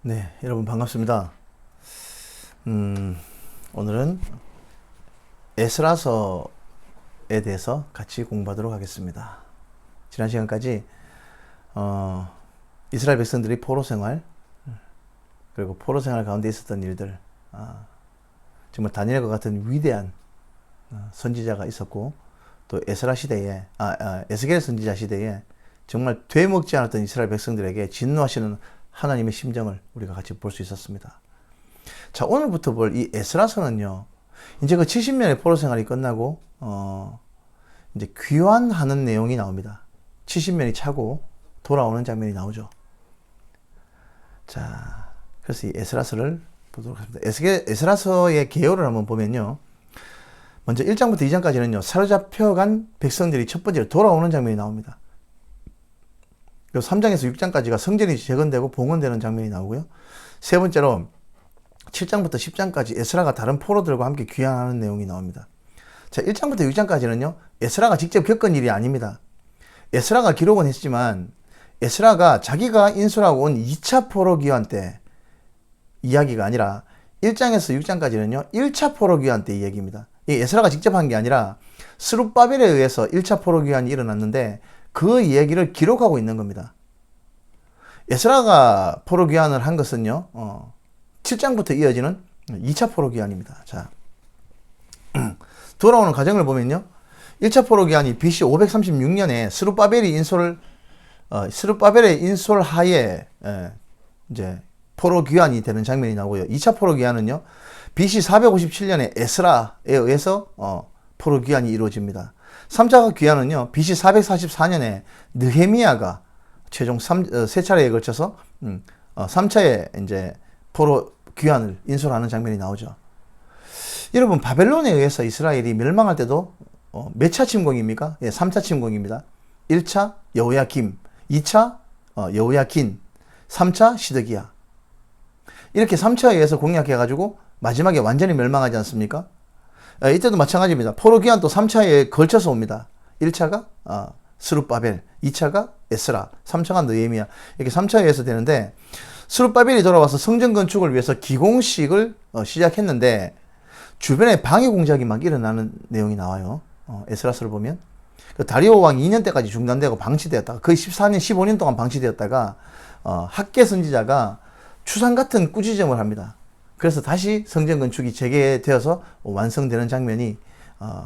네, 여러분 반갑습니다. 오늘은 에스라서에 대해서 같이 공부하도록 하겠습니다. 지난 시간까지 이스라엘 백성들이 포로 생활, 그리고 포로 생활 가운데 있었던 일들, 정말 다니엘과 같은 위대한 선지자가 있었고, 또 에스라 시대에 에스겔 선지자 시대에 정말 되먹지 않았던 이스라엘 백성들에게 진노하시는 하나님의 심정을 우리가 같이 볼 수 있었습니다. 자, 오늘부터 볼 이 에스라서는요, 이제 그 70년의 포로 생활이 끝나고 이제 귀환하는 내용이 나옵니다. 70년이 차고 돌아오는 장면이 나오죠. 자, 그래서 이 에스라서를 보도록 하겠습니다. 에스라서의 개요를 한번 보면요, 먼저 1장부터 2장까지는요, 사로잡혀간 백성들이 첫 번째로 돌아오는 장면이 나옵니다. 그리고 3장에서 6장까지가 성전이 재건되고 봉헌되는 장면이 나오고요. 세 번째로 7장부터 10장까지 에스라가 다른 포로들과 함께 귀환하는 내용이 나옵니다. 자, 1장부터 6장까지는요, 에스라가 직접 겪은 일이 아닙니다. 에스라가 기록은 했지만 에스라가 자기가 인솔하고 온 2차 포로 귀환 때 이야기가 아니라 1장에서 6장까지는요, 1차 포로 귀환 때 이야기입니다. 이 에스라가 직접 한 게 아니라 스룹바벨에 의해서 1차 포로 귀환이 일어났는데 그 이야기를 기록하고 있는 겁니다. 에스라가 포로 귀환을 한 것은요, 7장부터 이어지는 2차 포로 귀환입니다. 자, 돌아오는 과정을 보면요, 1차 포로 귀환이 BC 536년에 스룹바벨의 인솔 하에 이제 포로 귀환이 되는 장면이 나오고요. 2차 포로 귀환은요, BC 457년에 에스라에 의해서 포로 귀환이 이루어집니다. 3차 귀환은요, BC 444년에 느헤미야가 최종 세 차례에 걸쳐서 3차에 이제 포로 귀환을 인솔하는 장면이 나오죠. 여러분, 바벨론에 의해서 이스라엘이 멸망할 때도 몇 차 침공입니까? 예, 3차 침공입니다. 1차 여호야김, 2차 여호야킨, 3차 시드기야. 이렇게 3차에 의해서 공략해가지고 마지막에 완전히 멸망하지 않습니까? 이때도 마찬가지입니다. 포로 귀환도 3차에 걸쳐서 옵니다. 1차가 스룹바벨, 2차가 에스라, 3차가 느헤미야. 이렇게 3차에 의해서 되는데, 스룹바벨이 돌아와서 성전 건축을 위해서 기공식을 시작했는데 주변에 방해 공작이 막 일어나는 내용이 나와요. 에스라서를 보면 다리오 왕 2년 때까지 중단되고 방치되었다가 거의 14년, 15년 동안 방치되었다가 학계 선지자가 추상 같은 꾸짖음을 합니다. 그래서 다시 성전 건축이 재개되어서 완성되는 장면이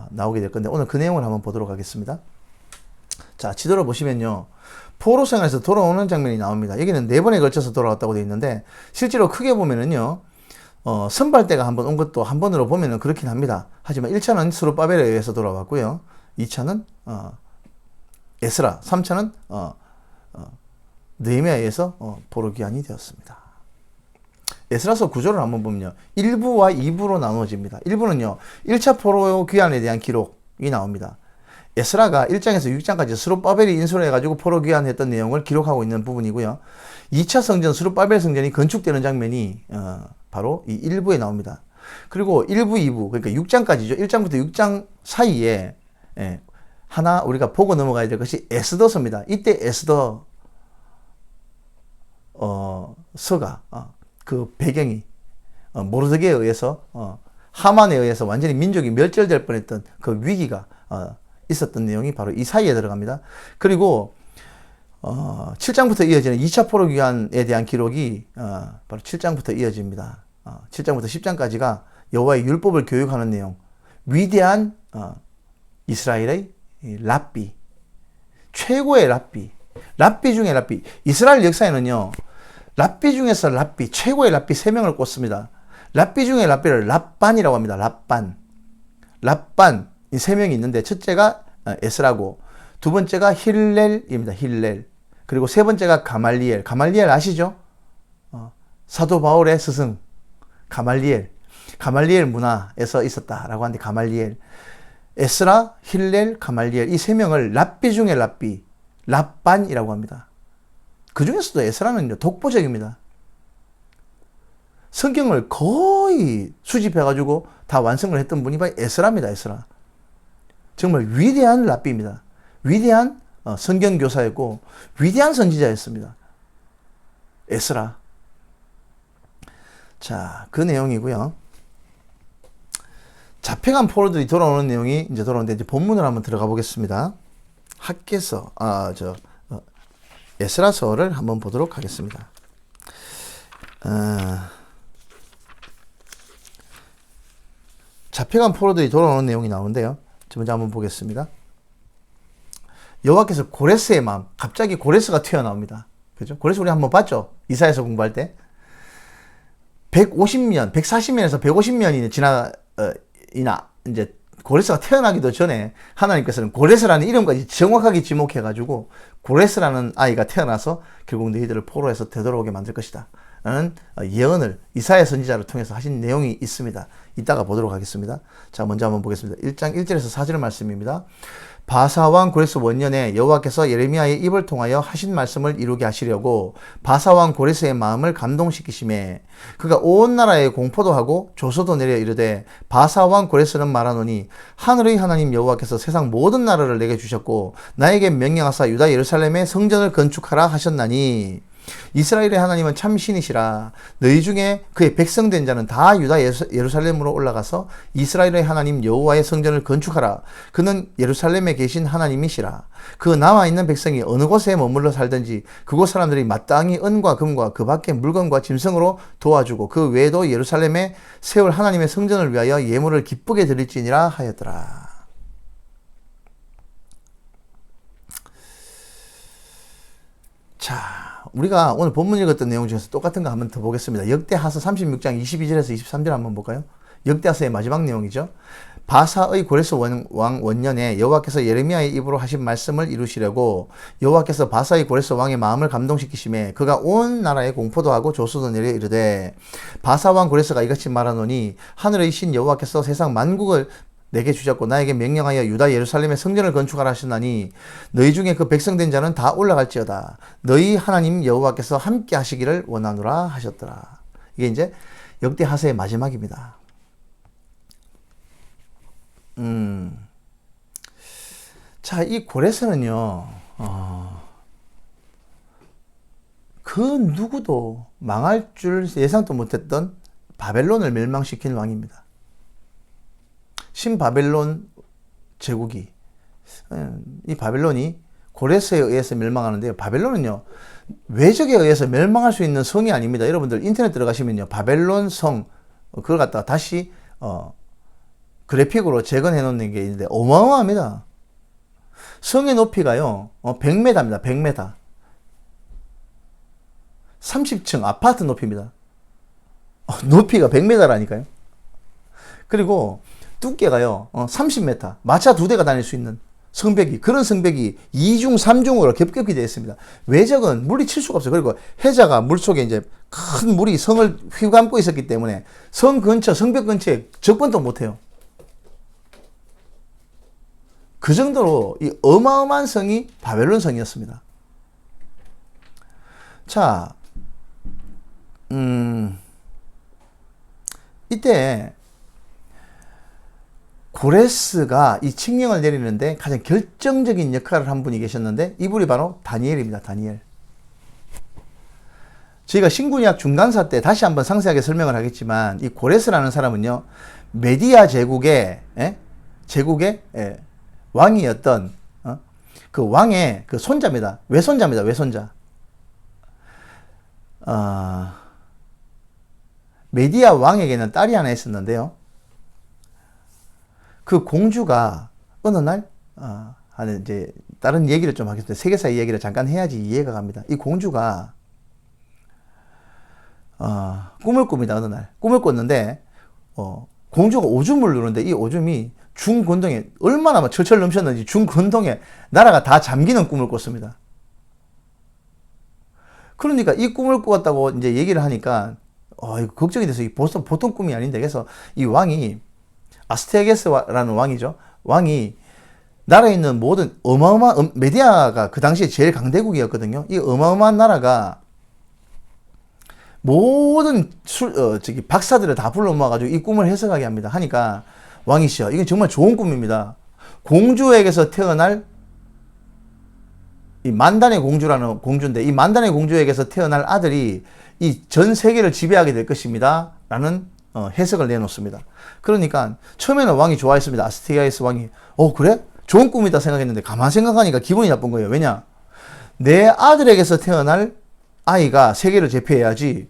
나오게 될 건데, 오늘 그 내용을 한번 보도록 하겠습니다. 자, 지도를 보시면요, 포로 생활에서 돌아오는 장면이 나옵니다. 여기는 4번에 걸쳐서 돌아왔다고 되어 있는데, 실제로 크게 보면은요, 선발대가 한번 온 것도 한 번으로 보면은 그렇긴 합니다. 하지만 1차는 스룹바벨에 의해서 돌아왔고요, 2차는 에스라, 3차는 느헤미야에 의해서 포로 귀환이 되었습니다. 에스라서 구조를 한번 보면요, 1부와 2부로 나누어집니다. 1부는요, 1차 포로 귀환에 대한 기록이 나옵니다. 에스라가 1장에서 6장까지 스룹바벨이 인솔해가지고 포로 귀환했던 내용을 기록하고 있는 부분이고요. 2차 성전, 스룹바벨 성전이 건축되는 장면이 바로 이 1부에 나옵니다. 그리고 1부, 2부, 그러니까 6장까지죠. 1장부터 6장 사이에 하나 우리가 보고 넘어가야 될 것이 에스더서입니다. 이때 에스더 서가 그 배경이 모르드게에 의해서 하만에 의해서 완전히 민족이 멸절될 뻔했던 그 위기가 있었던 내용이 바로 이 사이에 들어갑니다. 그리고 7장부터 이어지는 2차 포로 귀환에 대한 기록이 바로 7장부터 이어집니다. 7장부터 10장까지가 여호와의 율법을 교육하는 내용, 위대한 이스라엘의 랍비, 최고의 랍비 중에 랍비. 이스라엘 역사에는요, 랍비 중에서 랍비, 최고의 랍비 3명을 꼽습니다. 랍비 중에 랍비를 랍반이라고 합니다. 랍반, 이 3명이 있는데, 첫째가 에스라고, 두 번째가 힐렐입니다. 힐렐. 그리고 세 번째가 가말리엘. 가말리엘 아시죠? 사도 바울의 스승 가말리엘. 가말리엘 문화에서 있었다라고 하는데, 가말리엘, 에스라, 힐렐, 가말리엘, 이 3명을 랍비 중에 랍비, 랍반이라고 합니다. 그 중에서도 에스라는 독보적입니다. 성경을 거의 수집해가지고 다 완성을 했던 분이 바로 에스라입니다. 에스라. 정말 위대한 랍비입니다. 위대한 성경교사였고 위대한 선지자였습니다. 에스라. 자, 그 내용이고요. 잡혀간 포로들이 돌아오는 내용이 이제 돌아오는데, 이제 본문을 한번 들어가 보겠습니다. 학개서, 에스라서를 한번 보도록 하겠습니다. 잡혀간 포로들이 돌아오는 내용이 나오는데요. 먼저 한번 보겠습니다. 여호와께서 고레스의 마음, 갑자기 고레스가 튀어나옵니다. 그죠? 고레스 우리 한번 봤죠? 이사야서 공부할 때. 150년, 140년에서 150년이 이제 고레스가 태어나기도 전에 하나님께서는 고레스라는 이름까지 정확하게 지목해가지고 고레스라는 아이가 태어나서 결국 너희들을 포로에서 되돌아오게 만들 것이다 라는 예언을 이사야 선지자를 통해서 하신 내용이 있습니다. 이따가 보도록 하겠습니다. 자, 먼저 한번 보겠습니다. 1장 1절에서 4절 말씀입니다. 바사왕 고레스 원년에 여호와께서 예레미야의 입을 통하여 하신 말씀을 이루게 하시려고 바사왕 고레스의 마음을 감동시키심에 그가 온 나라에 공포도 하고 조소도 내려 이르되 바사왕 고레스는 말하노니 하늘의 하나님 여호와께서 세상 모든 나라를 내게 주셨고 나에게 명령하사 유다 예루살렘에 성전을 건축하라 하셨나니 이스라엘의 하나님은 참 신이시라. 너희 중에 그의 백성된 자는 다 유다 예루살렘으로 올라가서 이스라엘의 하나님 여호와의 성전을 건축하라. 그는 예루살렘에 계신 하나님이시라. 그 남아있는 백성이 어느 곳에 머물러 살든지 그곳 사람들이 마땅히 은과 금과 그 밖의 물건과 짐승으로 도와주고 그 외에도 예루살렘에 세울 하나님의 성전을 위하여 예물을 기쁘게 드릴지니라 하였더라. 자, 우리가 오늘 본문 읽었던 내용 중에서 똑같은 거 한번 더 보겠습니다. 역대하서 36장 22절에서 23절 한번 볼까요? 역대하서의 마지막 내용이죠. 바사의 고레스 왕 원년에 여호와께서 예레미야의 입으로 하신 말씀을 이루시려고 여호와께서 바사의 고레스 왕의 마음을 감동시키심에 그가 온 나라에 공포도 하고 조소도 내려 이르되 바사 왕 고레스가 이같이 말하노니 하늘의 신 여호와께서 세상 만국을 내게 주셨고 나에게 명령하여 유다 예루살렘의 성전을 건축하라 하셨나니 너희 중에 그 백성된 자는 다 올라갈지어다. 너희 하나님 여호와께서 함께 하시기를 원하노라 하셨더라. 이게 이제 역대하서의 마지막입니다. 자, 이 고레스는요, 그 누구도 망할 줄 예상도 못했던 바벨론을 멸망시킨 왕입니다. 신바벨론 제국이, 이 바벨론이 고레스에 의해서 멸망하는데요. 바벨론은요, 외적에 의해서 멸망할 수 있는 성이 아닙니다. 여러분들 인터넷 들어가시면요, 바벨론 성, 그걸 갖다가 다시, 그래픽으로 재건해 놓는 게 있는데, 어마어마합니다. 성의 높이가요, 100m입니다. 100m. 30층 아파트 높이입니다. 높이가 100m라니까요. 그리고, 두께가요, 30m. 마차 2대가 다닐 수 있는 성벽이, 그런 성벽이 2중, 3중으로 겹겹이 되어 있습니다. 외적은 물리칠 수가 없어요. 그리고 해자가 물 속에 이제 큰 물이 성을 휘감고 있었기 때문에 성 근처, 성벽 근처에 접근도 못해요. 그 정도로 이 어마어마한 성이 바벨론 성이었습니다. 자, 이때 고레스가 이 칙령을 내리는데 가장 결정적인 역할을 한 분이 계셨는데 이분이 바로 다니엘입니다. 다니엘. 저희가 신구약 중간사 때 다시 한번 상세하게 설명을 하겠지만 이 고레스라는 사람은요, 메디아 제국의 왕이었던 그 왕의 그 손자입니다. 외손자입니다. 외손자. 메디아 왕에게는 딸이 하나 있었는데요. 그 공주가 어느 날, 이제 다른 얘기를 좀 하겠습니다. 세계사 이야기를 잠깐 해야지 이해가 갑니다. 이 공주가 꿈을 꿉니다. 어느 날 꿈을 꿨는데 공주가 오줌을 누르는데 이 오줌이 중근동에 얼마나 철철 넘쳤는지 중근동에 나라가 다 잠기는 꿈을 꿨습니다. 그러니까 이 꿈을 꾸었다고 이제 얘기를 하니까 이거 걱정이 돼서 이 보통 꿈이 아닌데, 그래서 이 왕이 아스테게스라는 왕이죠. 왕이 나라에 있는 모든 어마어마한 메디아가 그 당시에 제일 강대국이었거든요. 이 어마어마한 나라가 모든 박사들을 다 불러 모아가지고 이 꿈을 해석하게 합니다. 하니까 왕이시여, 이건 정말 좋은 꿈입니다. 공주에게서 태어날 이 만단의 공주라는 공주인데 이 만단의 공주에게서 태어날 아들이 이 전 세계를 지배하게 될 것입니다. 라는 해석을 내놓습니다. 그러니까 처음에는 왕이 좋아했습니다. 아스티아게스 왕이 그래? 좋은 꿈이다 생각했는데 가만 생각하니까 기분이 나쁜 거예요. 왜냐? 내 아들에게서 태어날 아이가 세계를 제패해야지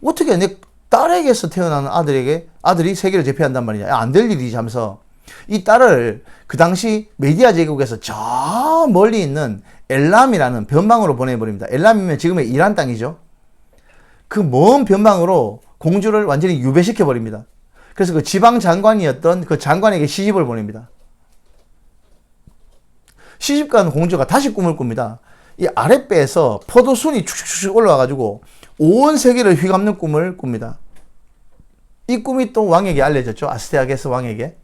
어떻게 내 딸에게서 태어나는 아들이 세계를 제패한단 말이냐. 안 될 일이지 하면서 이 딸을 그 당시 메디아 제국에서 저 멀리 있는 엘람이라는 변방으로 보내버립니다. 엘람이면 지금의 이란 땅이죠. 그 먼 변방으로 공주를 완전히 유배시켜버립니다. 그래서 그 지방 장관이었던 그 장관에게 시집을 보냅니다. 시집간 공주가 다시 꿈을 꿉니다. 이 아랫배에서 포도순이 축축축 올라와가지고 온 세계를 휘감는 꿈을 꿉니다. 이 꿈이 또 왕에게 알려졌죠. 아스티아게스 왕에게.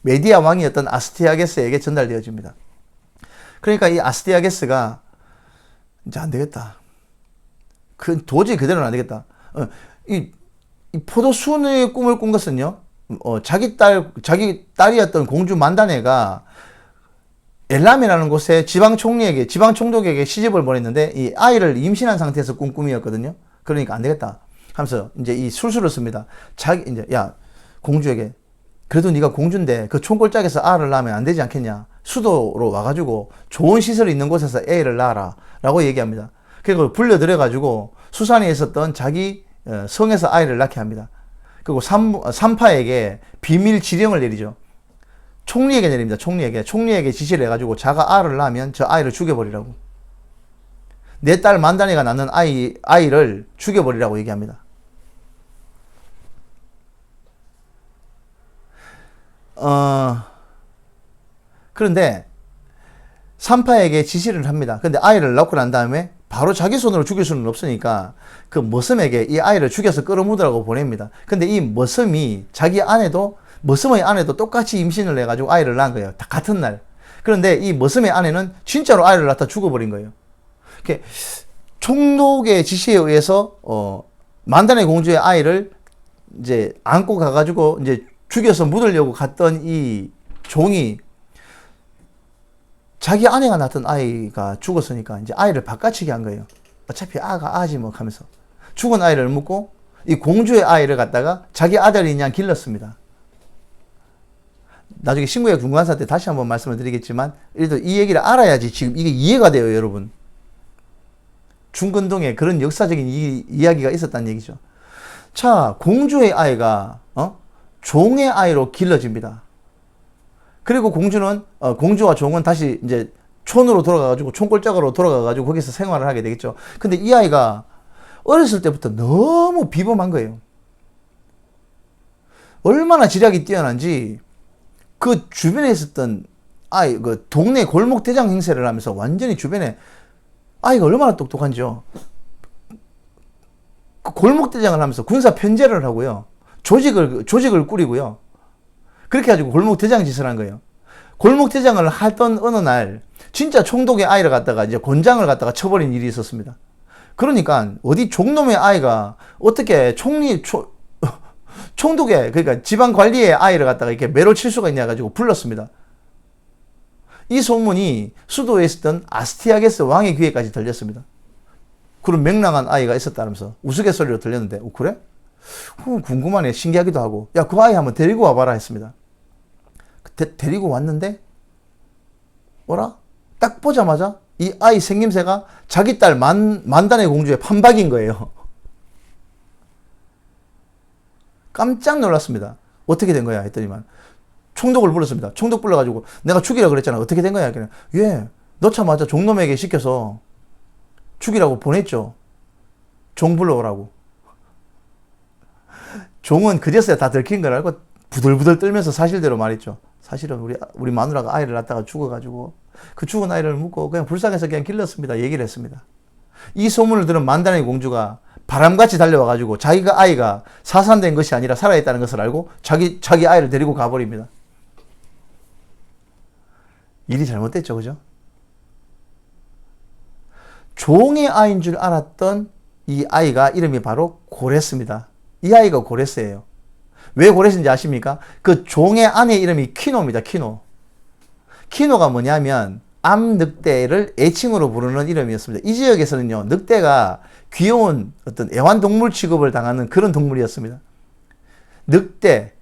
메디아 왕이었던 아스티아게스에게 전달되어집니다. 그러니까 이 아스티아게스가 이제 안 되겠다. 도저히 그대로는 안 되겠다. 이 포도순의 꿈을 꾼 것은요, 자기 딸이었던 공주 만다네가 엘람이라는 곳에 지방 총독에게 시집을 보냈는데 이 아이를 임신한 상태에서 꾼 꿈이었거든요. 그러니까 안 되겠다 하면서 이제 이 술수를 씁니다. 야, 공주에게 그래도 네가 공주인데 그 총골짜기에서 알을 낳으면 안 되지 않겠냐. 수도로 와가지고 좋은 시설이 있는 곳에서 애를 낳아라 라고 얘기합니다. 그리고 불려들여가지고 수산에 있었던 자기 성에서 아이를 낳게 합니다. 그리고 산파에게 비밀 지령을 내리죠. 총리에게 내립니다. 총리에게 지시를 해가지고 자가 알을 낳으면 저 아이를 죽여버리라고. 내 딸 만다네가 낳는 아이를 죽여버리라고 얘기합니다. 그런데 산파에게 지시를 합니다. 근데 아이를 낳고 난 다음에 바로 자기 손으로 죽일 수는 없으니까 그 머슴에게 이 아이를 죽여서 끌어묻으라고 보냅니다. 근데 이 머슴의 아내도 똑같이 임신을 해가지고 아이를 낳은 거예요. 다 같은 날. 그런데 이 머슴의 아내는 진짜로 아이를 낳다 죽어버린 거예요. 이렇게 총독의 지시에 의해서 만다네 공주의 아이를 이제 안고 가가지고 이제 죽여서 묻으려고 갔던 이 종이 자기 아내가 낳던 아이가 죽었으니까 이제 아이를 바꿔치기 한 거예요. 어차피 아지 뭐 하면서 죽은 아이를 묻고 이 공주의 아이를 갖다가 자기 아들인 양 길렀습니다. 나중에 신구의 군관사 때 다시 한번 말씀을 드리겠지만 그래도 이 얘기를 알아야지 지금 이게 이해가 돼요, 여러분. 중근동에 그런 역사적인 이야기가 있었다는 얘기죠. 자, 공주의 아이가 종의 아이로 길러집니다. 그리고 공주와 종은 다시 이제 촌으로 돌아가가지고 촌골짜기로 돌아가가지고 거기서 생활을 하게 되겠죠. 근데 이 아이가 어렸을 때부터 너무 비범한 거예요. 얼마나 지략이 뛰어난지 그 주변에 있었던 그 동네 골목 대장 행세를 하면서 완전히 주변에 아이가 얼마나 똑똑한지요. 그 골목 대장을 하면서 군사 편제를 하고요. 조직을 꾸리고요. 그렇게 가지고 골목 대장 짓을 한 거예요. 골목 대장을 하던 어느 날 진짜 총독의 아이를 갖다가 이제 곤장을 갖다가 쳐버린 일이 있었습니다. 그러니까 어디 종놈의 아이가 어떻게 총독의 그러니까 지방 관리의 아이를 갖다가 이렇게 매로 칠 수가 있냐 가지고 불렀습니다. 이 소문이 수도에 있었던 아스티아게스 왕의 귀에까지 들렸습니다. 그런 맹랑한 아이가 있었다면서 우스갯소리로 들렸는데 그래? 궁금하네. 신기하기도 하고 야, 그 아이 한번 데리고 와봐라 했습니다. 데리고 왔는데 뭐라? 딱 보자마자 이 아이 생김새가 자기 딸 만다네 공주의 판박인 거예요. 깜짝 놀랐습니다. 어떻게 된 거야 했더니만 총독을 불렀습니다. 총독 불러가지고 내가 죽이라 그랬잖아. 어떻게 된 거야? 그냥 넣자마자 종놈에게 시켜서 죽이라고 보냈죠. 종 불러오라고. 종은 그제서야 다 들킨 걸 알고 부들부들 떨면서 사실대로 말했죠. 사실은 우리 마누라가 아이를 낳다가 죽어가지고 그 죽은 아이를 묻고 그냥 불쌍해서 그냥 길렀습니다. 얘기를 했습니다. 이 소문을 들은 만다네 공주가 바람같이 달려와가지고 자기가 아이가 사산된 것이 아니라 살아있다는 것을 알고 자기 아이를 데리고 가버립니다. 일이 잘못됐죠, 그죠? 종의 아이인 줄 알았던 이 아이가 이름이 바로 고레스입니다. 이 아이가 고레스예요. 왜 고레스인지 아십니까? 그 종의 아내 이름이 키노입니다. 키노가 뭐냐면 암늑대를 애칭으로 부르는 이름이었습니다. 이 지역에서는요, 늑대가 귀여운 어떤 애완동물 취급을 당하는 그런 동물이었습니다. 늑대,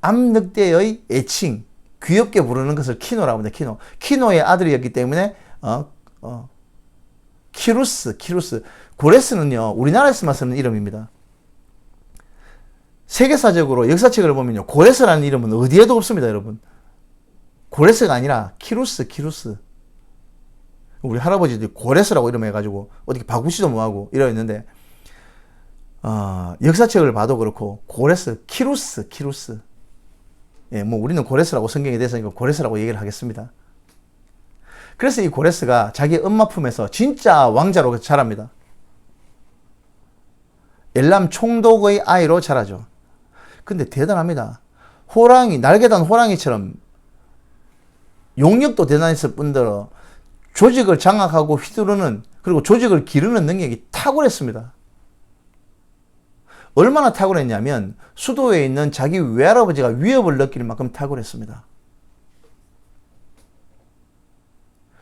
암늑대의 애칭, 귀엽게 부르는 것을 키노라고 합니다. 키노의 아들이었기 때문에 키루스. 고레스는요, 우리나라에서만 쓰는 이름입니다. 세계사적으로 역사책을 보면요, 고레스라는 이름은 어디에도 없습니다, 여러분. 고레스가 아니라 키루스. 우리 할아버지들이 고레스라고 이름해가지고 어떻게 바꾸지도 뭐하고 이러했는데, 역사책을 봐도 그렇고 고레스, 키루스. 예, 뭐 우리는 고레스라고 성경에 대해서니까 고레스라고 얘기를 하겠습니다. 그래서 이 고레스가 자기 엄마 품에서 진짜 왕자로 자랍니다. 엘람 총독의 아이로 자라죠. 근데 대단합니다. 날개단 호랑이처럼 용력도 대단했을 뿐더러 조직을 장악하고 휘두르는, 그리고 조직을 기르는 능력이 탁월했습니다. 얼마나 탁월했냐면 수도에 있는 자기 외할아버지가 위협을 느낄 만큼 탁월했습니다.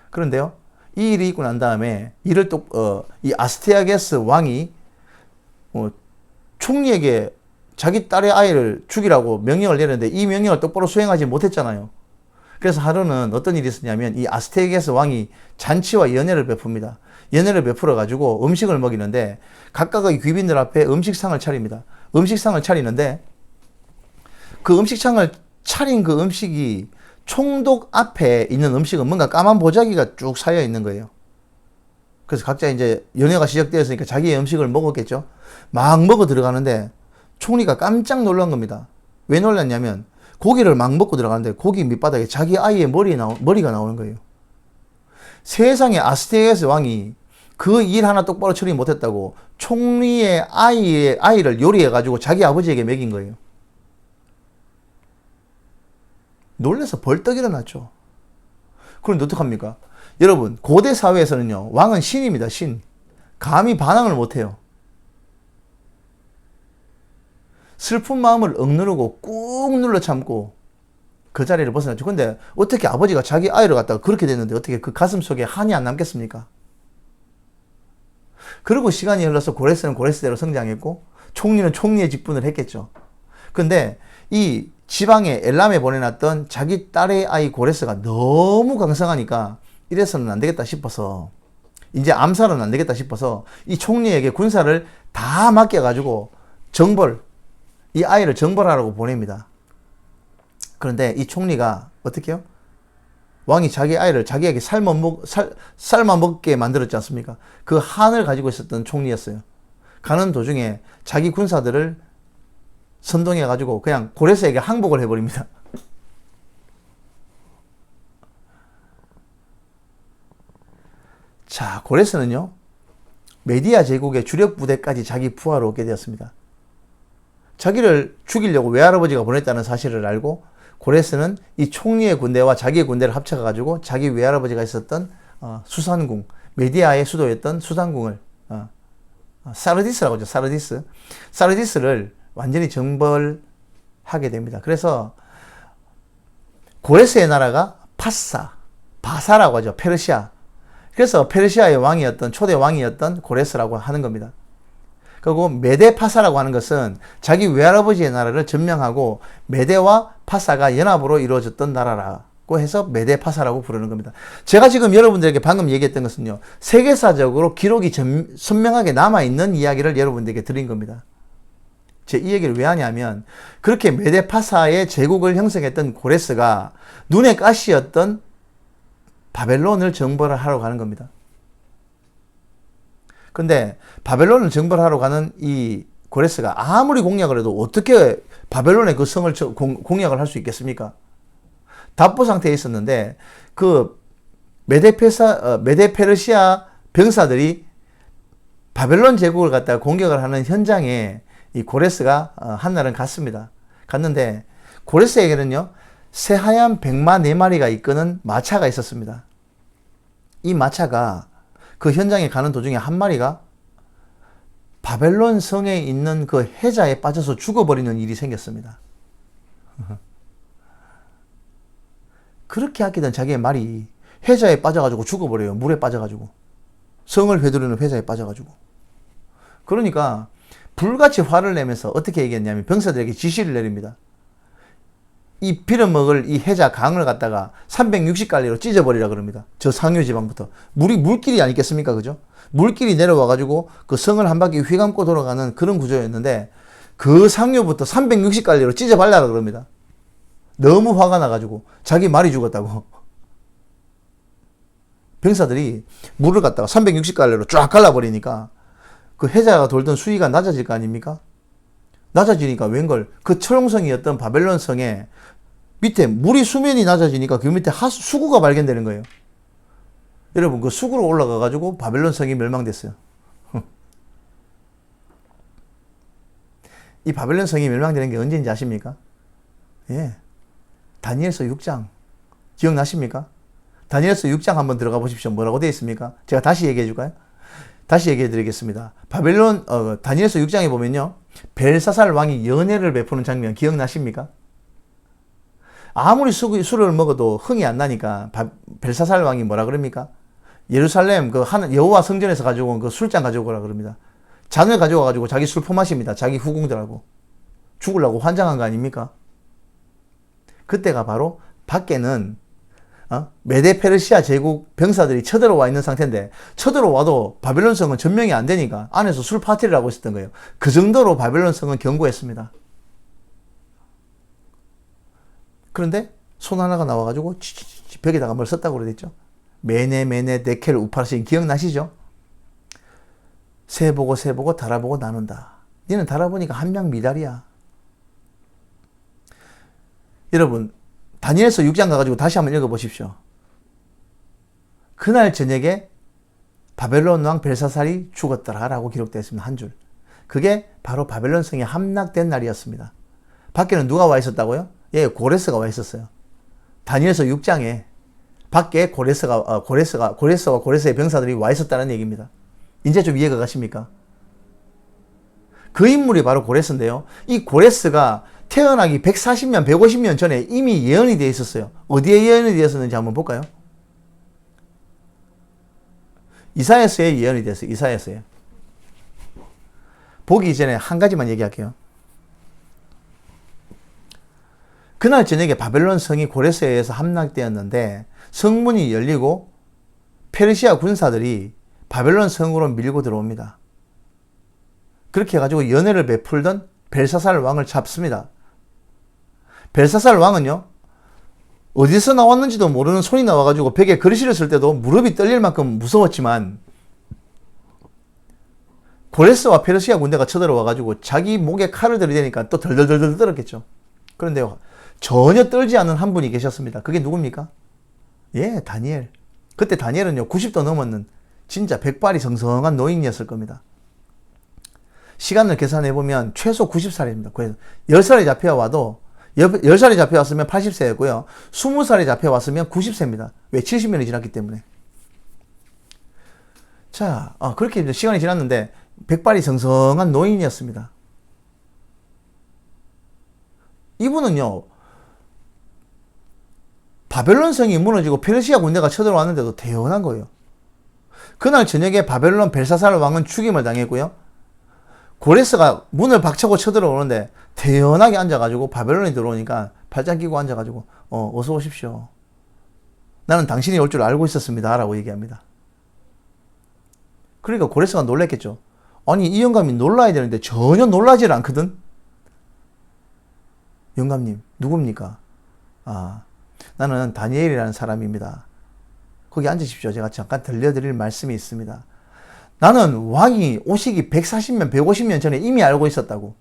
그런데요, 이 일이 있고 난 다음에 이 아스티아게스 왕이 총리에게 자기 딸의 아이를 죽이라고 명령을 내렸는데 이 명령을 똑바로 수행하지 못했잖아요. 그래서 하루는 어떤 일이 있었냐면 이 아스티아게스 왕이 잔치와 연회를 베풉니다. 연회를 베풀어 가지고 음식을 먹이는데 각각의 귀빈들 앞에 음식상을 차립니다. 음식상을 차리는데 그 음식상을 차린 그 음식이 총독 앞에 있는 음식은 뭔가 까만 보자기가 쭉 쌓여 있는 거예요. 그래서 각자 이제 연회가 시작되었으니까 자기의 음식을 먹었겠죠. 막 먹어 들어가는데 총리가 깜짝 놀란 겁니다. 왜 놀랐냐면 고기를 막 먹고 들어가는데 고기 밑바닥에 자기 아이의 머리가 나오는 거예요. 세상에 아스티아게스 왕이 그 일 하나 똑바로 처리 못했다고 총리의 아이를 요리해가지고 자기 아버지에게 먹인 거예요. 놀라서 벌떡 일어났죠. 그런데 어떡합니까? 여러분, 고대 사회에서는요, 왕은 신입니다, 신. 감히 반항을 못해요. 슬픈 마음을 억누르고 꾹 눌러 참고 그 자리를 벗어났죠. 근데 어떻게 아버지가 자기 아이를 갖다가 그렇게 됐는데 어떻게 그 가슴 속에 한이 안 남겠습니까? 그리고 시간이 흘러서 고레스는 고레스대로 성장했고 총리는 총리의 직분을 했겠죠. 근데 이 지방에 엘람에 보내놨던 자기 딸의 아이 고레스가 너무 강성하니까 이래서는 안 되겠다 싶어서, 이제 암살은 안 되겠다 싶어서 이 총리에게 군사를 다 맡겨가지고 이 아이를 정벌하라고 보냅니다. 그런데 이 총리가 어떻게 해요? 왕이 자기 아이를 자기에게 삶아 먹게 만들었지 않습니까? 그 한을 가지고 있었던 총리였어요. 가는 도중에 자기 군사들을 선동해가지고 그냥 고레스에게 항복을 해버립니다. 자, 고레스는요, 메디아 제국의 주력 부대까지 자기 부하로 얻게 되었습니다. 자기를 죽이려고 외할아버지가 보냈다는 사실을 알고 고레스는 이 총리의 군대와 자기의 군대를 합쳐가지고 자기 외할아버지가 있었던 수산궁, 메디아의 수도였던 수산궁을 사르디스라고 하죠. 사르디스를 완전히 정벌하게 됩니다. 그래서 고레스의 나라가 바사라고 하죠. 페르시아. 그래서 페르시아의 초대 왕이었던 고레스라고 하는 겁니다. 그리고 메데파사라고 하는 것은 자기 외할아버지의 나라를 점령하고 메데와 파사가 연합으로 이루어졌던 나라라고 해서 메데파사라고 부르는 겁니다. 제가 지금 여러분들에게 방금 얘기했던 것은요, 세계사적으로 기록이 선명하게 남아있는 이야기를 여러분들에게 드린 겁니다. 제 이 얘기를 왜 하냐면 그렇게 메데파사의 제국을 형성했던 고레스가 눈의 가시였던 바벨론을 정벌을 하러 가는 겁니다. 근데 바벨론을 정벌하러 가는 이 고레스가 아무리 공략을 해도 어떻게 바벨론의 그 성을 공략을 할 수 있겠습니까? 답보 상태에 있었는데 그 메데페르시아 병사들이 바벨론 제국을 갖다가 공격을 하는 현장에 이 고레스가 한날은 갔습니다. 갔는데 고레스에게는요, 새하얀 백마 4마리가 이끄는 마차가 있었습니다. 이 마차가 그 현장에 가는 도중에 한 마리가 바벨론 성에 있는 그 해자에 빠져서 죽어버리는 일이 생겼습니다. 그렇게 아끼던 자기의 말이 회자에 빠져가지고 죽어버려요. 물에 빠져가지고. 성을 회두르는 회자에 빠져가지고. 그러니까 불같이 화를 내면서 어떻게 얘기했냐면 병사들에게 지시를 내립니다. 이 빌어먹을 이 해자 강을 갖다가 360갈래로 찢어버리라 그럽니다. 저 상류 지방부터. 물길이 아니겠습니까? 그죠? 물길이 내려와가지고 그 성을 한 바퀴 휘감고 돌아가는 그런 구조였는데 그 상류부터 360갈래로 찢어발라라 그럽니다. 너무 화가 나가지고 자기 말이 죽었다고. 병사들이 물을 갖다가 360갈래로 쫙 갈라버리니까 그 해자가 돌던 수위가 낮아질 거 아닙니까? 낮아지니까 웬걸 그 철옹성이었던 바벨론 성에 밑에 물이 수면이 낮아지니까 그 밑에 수구가 발견되는 거예요. 여러분 그 수구로 올라가 가지고 바벨론 성이 멸망됐어요. 이 바벨론 성이 멸망되는 게 언제인지 아십니까? 예, 다니엘서 6장 기억나십니까? 다니엘서 6장 한번 들어가 보십시오. 뭐라고 되어 있습니까? 제가 다시 얘기해 줄까요? 다시 얘기해 드리겠습니다. 다니엘서 6장에 보면요, 벨사살 왕이 연회를 베푸는 장면 기억나십니까? 아무리 술을 먹어도 흥이 안 나니까 벨사살 왕이 뭐라 그럽니까? 예루살렘 그 여호와 성전에서 가져온 그 술잔 가져오라 그럽니다. 잔을 가져와 가지고 자기 술 퍼마십니다. 자기 후궁들하고. 죽으려고 환장한 거 아닙니까? 그때가 바로 밖에는 메데 페르시아 제국 병사들이 쳐들어와 있는 상태인데, 쳐들어와도 바벨론 성은 점령이 안 되니까 안에서 술 파티를 하고 있었던 거예요. 그 정도로 바벨론 성은 견고했습니다. 그런데 손 하나가 나와가지고 벽에다가 뭘 썼다고 그러겠죠. 메네 데켈 우파르신 기억나시죠? 새 보고 달아보고 나눈다. 니는 달아보니까 함량 미달이야. 여러분 다니엘서 6장 가가지고 다시 한번 읽어보십시오. 그날 저녁에 바벨론 왕 벨사살이 죽었더라 라고 기록되어 있습니다. 한 줄. 그게 바로 바벨론 성이 함락된 날이었습니다. 밖에는 누가 와 있었다고요? 예, 고레스가 와 있었어요. 다니엘서 6장에 밖에 고레스와 고레스의 병사들이 와 있었다는 얘기입니다. 이제 좀 이해가 가십니까? 그 인물이 바로 고레스인데요. 이 고레스가 태어나기 140년, 150년 전에 이미 예언이 되어 있었어요. 어디에 예언이 되었었는지 한번 볼까요? 이사야서에 예언이 되었어요. 이사야서에. 보기 전에 한 가지만 얘기할게요. 그날 저녁에 바벨론 성이 고레스에 의해서 함락되었는데 성문이 열리고 페르시아 군사들이 바벨론 성으로 밀고 들어옵니다. 그렇게 해가지고 연회를 베풀던 벨사살 왕을 잡습니다. 벨사살 왕은요, 어디서 나왔는지도 모르는 손이 나와가지고 벽에 글씨를 쓸 때도 무릎이 떨릴 만큼 무서웠지만, 고레스와 페르시아 군대가 쳐들어와가지고 자기 목에 칼을 들이대니까 또 덜덜덜 떨었겠죠. 그런데 전혀 떨지 않은 한 분이 계셨습니다. 그게 누굽니까? 예, 다니엘. 그때 다니엘은요 90도 넘었는 진짜 백발이 성성한 노인이었을 겁니다. 시간을 계산해보면 최소 90살입니다. 그래서 10살이 잡혀와도 10살이 잡혀왔으면 80세였고요. 20살이 잡혀왔으면 90세입니다. 왜? 70년이 지났기 때문에. 자, 그렇게 이제 시간이 지났는데 백발이 성성한 노인이었습니다. 이분은요, 바벨론 성이 무너지고 페르시아 군대가 쳐들어왔는데도 태어난 거예요. 그날 저녁에 바벨론 벨사살 왕은 죽임을 당했고요. 고레스가 문을 박차고 쳐들어오는데 태연하게 앉아가지고 바벨론이 들어오니까 팔짱 끼고 앉아가지고 어서 오십시오. 나는 당신이 올 줄 알고 있었습니다. 라고 얘기합니다. 그러니까 고레스가 놀랬겠죠. 아니 이 영감이 놀라야 되는데 전혀 놀라질 않거든. 영감님 누굽니까? 나는 다니엘이라는 사람입니다. 거기 앉으십시오. 제가 잠깐 들려드릴 말씀이 있습니다. 나는 왕이 오시기 140년, 150년 전에 이미 알고 있었다고.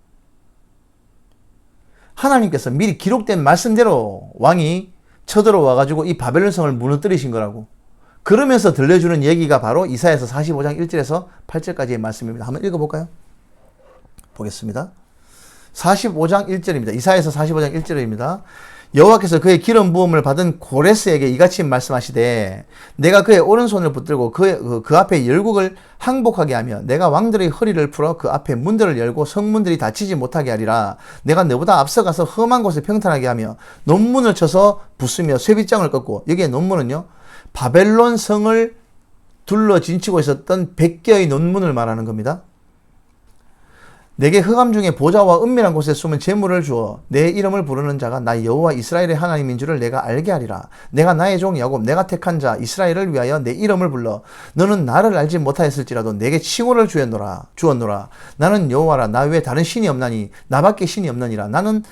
하나님께서 미리 기록된 말씀대로 왕이 쳐들어와가지고 이 바벨론 성을 무너뜨리신 거라고. 그러면서 들려주는 얘기가 바로 이사야서 45장 1절에서 8절까지의 말씀입니다. 한번 읽어볼까요? 보겠습니다. 45장 1절입니다. 이사야서 45장 1절입니다. 여호와께서 그의 기름 부음을 받은 고레스에게 이같이 말씀하시되 내가 그의 오른손을 붙들고 그 앞에 열국을 항복하게 하며 내가 왕들의 허리를 풀어 그 앞에 문들을 열고 성문들이 닫히지 못하게 하리라. 내가 너보다 앞서가서 험한 곳을 평탄하게 하며 논문을 쳐서 부수며 쇠빗장을 꺾고, 여기에 논문은요 바벨론 성을 둘러 진치고 있었던 100개의 논문을 말하는 겁니다. 내게 흑암 중에 보좌와 은밀한 곳에 숨은 재물을 주어 내 이름을 부르는 자가 나 여호와 이스라엘의 하나님인 줄을 내가 알게 하리라. 내가 나의 종 야곱 내가 택한 자 이스라엘을 위하여 내 이름을 불러 너는 나를 알지 못하였을지라도 내게 칭호를 주었노라. 나는 여호와라. 나 외에 다른 신이 없나니 나밖에 신이 없느니라. 너는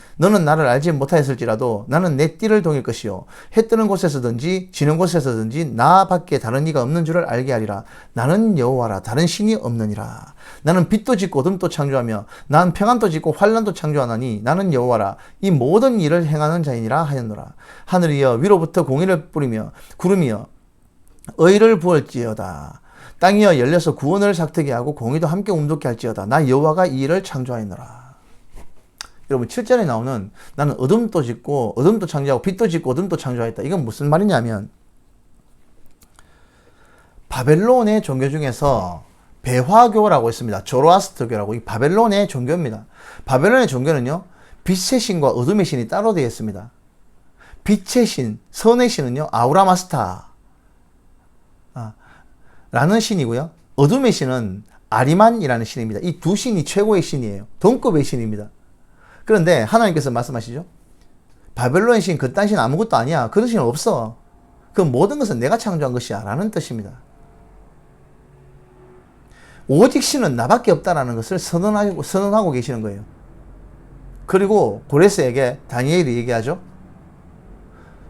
나를 알지 못하였을지라도 나는 내 띠를 동일 것이요 해 뜨는 곳에서든지 지는 곳에서든지 나밖에 다른 이가 없는 줄을 알게 하리라. 나는 여호와라. 다른 신이 없느니라. 나는 빛도 짓고 어둠도 창조하며 난 평안도 짓고 환란도 창조하나니 나는 여호와라. 이 모든 일을 행하는 자이니라 하였노라. 하늘이여 위로부터 공의를 뿌리며 구름이여 의를 부을지어다. 땅이여 열려서 구원을 삭트게 하고 공의도 함께 움돋게 할지어다. 나 여호와가 이 일을 창조하였노라. 여러분 7절에 나오는 나는 어둠도 짓고 어둠도 창조하고 빛도 짓고 어둠도 창조하였다. 이건 무슨 말이냐면 바벨론의 종교 중에서 배화교라고 있습니다. 조로아스터교라고 이 바벨론의 종교입니다. 바벨론의 종교는요. 빛의 신과 어둠의 신이 따로 되어 있습니다. 빛의 신, 선의 신은요. 아우라마스타 라는 신이고요. 어둠의 신은 아리만이라는 신입니다. 이 두 신이 최고의 신이에요. 동급의 신입니다. 그런데 하나님께서 말씀하시죠. 바벨론의 신 그딴 신 아무것도 아니야. 그런 신은 없어. 그 모든 것은 내가 창조한 것이야 라는 뜻입니다. 오직 신은 나밖에 없다라는 것을 선언하고 계시는 거예요. 그리고 고레스에게 다니엘이 얘기하죠.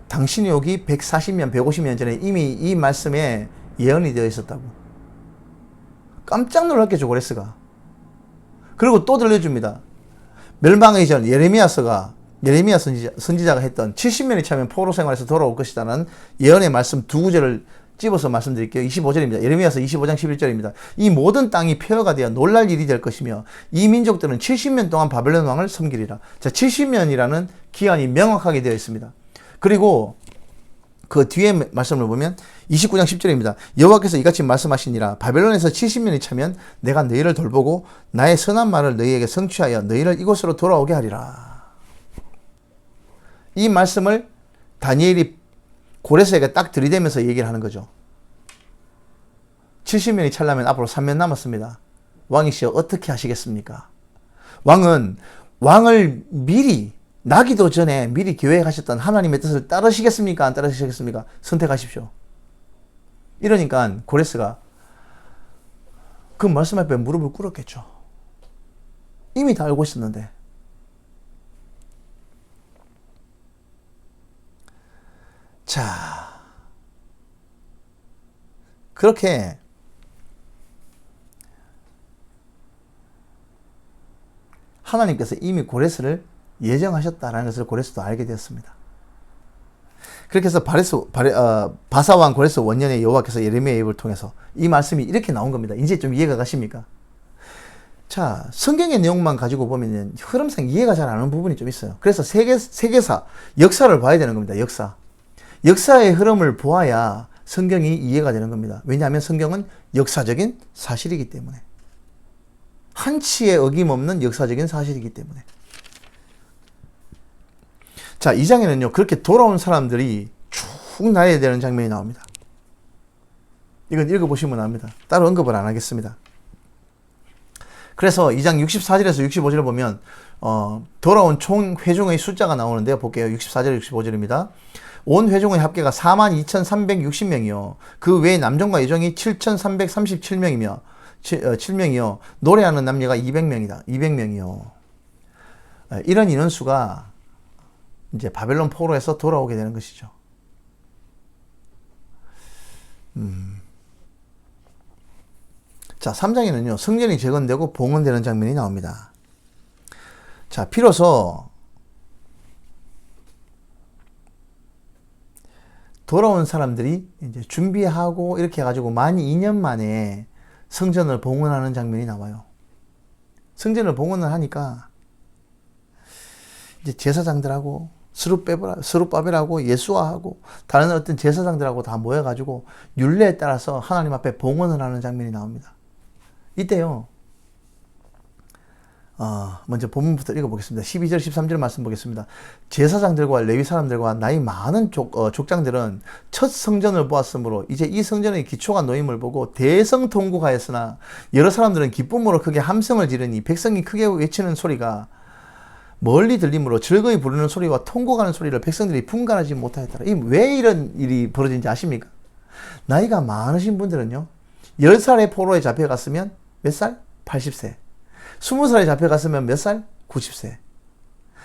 당신이 여기 140년, 150년 전에 이미 이 말씀에 예언이 되어 있었다고. 깜짝 놀랐겠죠, 고레스가. 그리고 또 들려줍니다. 멸망의 전 예레미야 선지자가 했던 70년이 차면 포로 생활에서 돌아올 것이다라는 예언의 말씀 두 구절을 집어서 말씀드릴게요. 25절입니다. 예레미야서 25장 11절입니다. 이 모든 땅이 폐허가 되어 놀랄 일이 될 것이며 이 민족들은 70년 동안 바벨론 왕을 섬기리라. 자, 70년이라는 기한이 명확하게 되어 있습니다. 그리고 그 뒤에 말씀을 보면 29장 10절입니다. 여호와께서 이같이 말씀하시니라. 바벨론에서 70년이 차면 내가 너희를 돌보고 나의 선한 말을 너희에게 성취하여 너희를 이곳으로 돌아오게 하리라. 이 말씀을 다니엘이 고레스에게 딱 들이대면서 얘기를 하는 거죠. 70년이 찰나면 앞으로 3년 남았습니다. 왕이시여 어떻게 하시겠습니까? 왕을 미리 나기도 전에 미리 계획하셨던 하나님의 뜻을 따르시겠습니까? 안 따르시겠습니까? 선택하십시오. 이러니까 고레스가 그 말씀 앞에 무릎을 꿇었겠죠. 이미 다 알고 있었는데. 자, 그렇게 하나님께서 이미 고레스를 예정하셨다라는 것을 고레스도 알게 되었습니다. 그렇게 해서 바사왕 고레스 원년에 여호와께서 예레미야의 입을 통해서 이 말씀이 이렇게 나온 겁니다. 이제 좀 이해가 가십니까? 자, 성경의 내용만 가지고 보면 흐름상 이해가 잘 안 오는 부분이 좀 있어요. 그래서 세계사, 역사를 봐야 되는 겁니다. 역사의 흐름을 보아야 성경이 이해가 되는 겁니다. 왜냐하면 성경은 역사적인 사실이기 때문에. 한치의 어김없는 역사적인 사실이기 때문에. 자, 2장에는요, 그렇게 돌아온 사람들이 쭉 나야 되는 장면이 나옵니다. 이건 읽어보시면 압니다. 따로 언급을 안 하겠습니다. 그래서 2장 64절에서 65절을 보면, 돌아온 총 회중의 숫자가 나오는데요. 볼게요. 64절, 65절입니다. 온 회중의 합계가 42,360명이요. 그 외에 남종과 여종이 7,337명이며, 7명이요. 노래하는 남녀가 200명이요. 이런 인원수가 이제 바벨론 포로에서 돌아오게 되는 것이죠. 자, 3장에는요, 성전이 재건되고 봉헌되는 장면이 나옵니다. 자, 비로소 돌아온 사람들이 이제 준비하고 이렇게 해가지고 만 2년 만에 성전을 봉헌하는 장면이 나와요. 성전을 봉헌을 하니까 이제 제사장들하고 스룹바벨하고 예수아하고 다른 어떤 제사장들하고 다 모여가지고 율례에 따라서 하나님 앞에 봉헌을 하는 장면이 나옵니다. 이때요, 먼저 본문부터 읽어보겠습니다. 12절 13절 말씀 보겠습니다. 제사장들과 레위 사람들과 나이 많은 족장들은 첫 성전을 보았으므로 이제 이 성전의 기초가 놓임을 보고 대성통곡하였으나 여러 사람들은 기쁨으로 크게 함성을 지르니 백성이 크게 외치는 소리가 멀리 들리므로 즐거이 부르는 소리와 통곡하는 소리를 백성들이 분간하지 못하였더라. 왜 이런 일이 벌어진지 아십니까? 나이가 많으신 분들은요, 10살의 포로에 잡혀갔으면 몇 살? 80세. 20살에 잡혀갔으면 몇 살? 90세.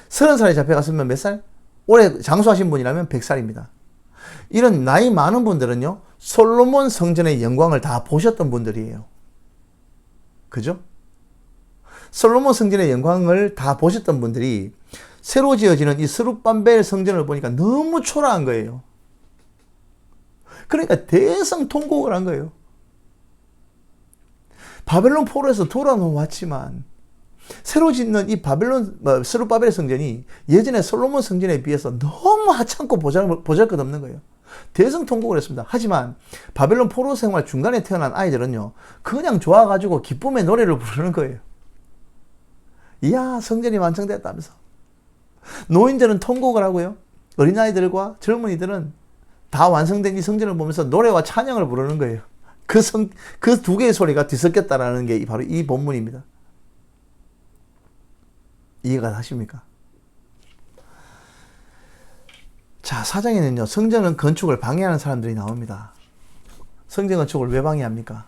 30살에 잡혀갔으면 몇 살? 올해 장수하신 분이라면 100살입니다. 이런 나이 많은 분들은요, 솔로몬 성전의 영광을 다 보셨던 분들이에요. 그죠? 솔로몬 성전의 영광을 다 보셨던 분들이 새로 지어지는 이 스룹반벨 성전을 보니까 너무 초라한 거예요. 그러니까 대성통곡을 한 거예요. 바벨론 포로에서 돌아왔지만 새로 짓는 이 스룹바벨 성전이 예전에 솔로몬 성전에 비해서 너무 하찮고 보잘것없는 거예요. 대성통곡을 했습니다. 하지만 바벨론 포로 생활 중간에 태어난 아이들은요, 그냥 좋아가지고 기쁨의 노래를 부르는 거예요. 이야, 성전이 완성됐다면서. 노인들은 통곡을 하고요, 어린아이들과 젊은이들은 다 완성된 이 성전을 보면서 노래와 찬양을 부르는 거예요. 그 두 개의 소리가 뒤섞였다라는 게 바로 이 본문입니다. 이해가 하십니까? 자, 4장에는요, 성전 건축을 방해하는 사람들이 나옵니다. 성전 건축을 왜 방해합니까?